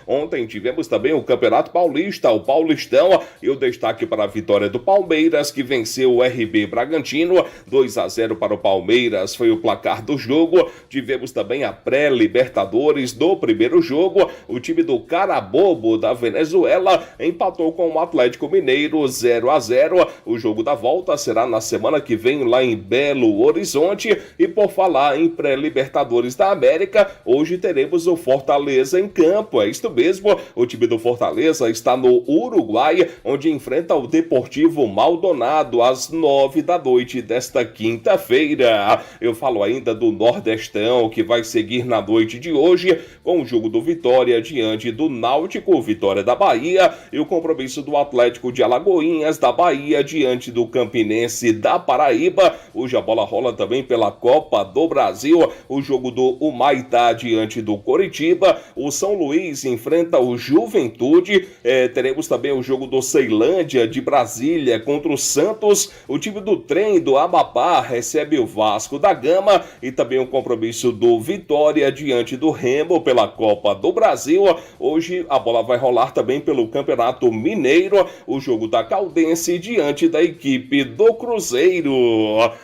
Ontem tivemos também o Campeonato Paulista, o Paulistão, e o destaque para a vitória do Palmeiras, que venceu o RB Bragantino, 2-0 para o Palmeiras foi o placar do jogo. Tivemos também a pré-Libertadores do primeiro jogo, o time do Carabobo da Venezuela empatou com o Atlético Mineiro, 0-0. O jogo da volta será na semana que vem lá em Belo Horizonte. E por falar em pré-Libertadores da América, hoje teremos o Fortaleza em campo. É isto mesmo, o time do Fortaleza está no Uruguai, onde enfrenta o Deportivo Maldonado às 9 da noite desta quinta-feira. Eu falo ainda do Nordestão, que vai seguir na noite de hoje com o jogo do Vitória diante do Náutico, Vitória da Bahia, e o compromisso do Atlético de Alagoinhas da Bahia diante do Campinense da Paraíba. Hoje a bola rola também pela Copa do Brasil, o jogo do Humaitá diante do Coritiba, o São Luís enfrenta o Juventude, teremos também o jogo do Ceilândia de Brasília contra o Santos, o time do Trem do Amapá recebe o Vasco da Gama e também o compromisso do Vitória diante do Remo pela Copa do Brasil. Hoje a bola vai rolar também pelo Campeonato Mineiro, o jogo da Caldense diante da equipe do Cruzeiro.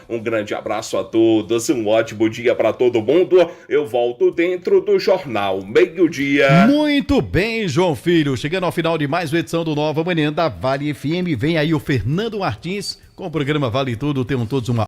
Um grande abraço a todos, um ótimo dia para todo mundo. Eu volto dentro do Jornal Meio-Dia. Muito bem, João Filho. Chegando ao final de mais uma edição do Nova Manhã da Vale FM, vem aí o Fernando Martins com o programa Vale Tudo. Tenham todos uma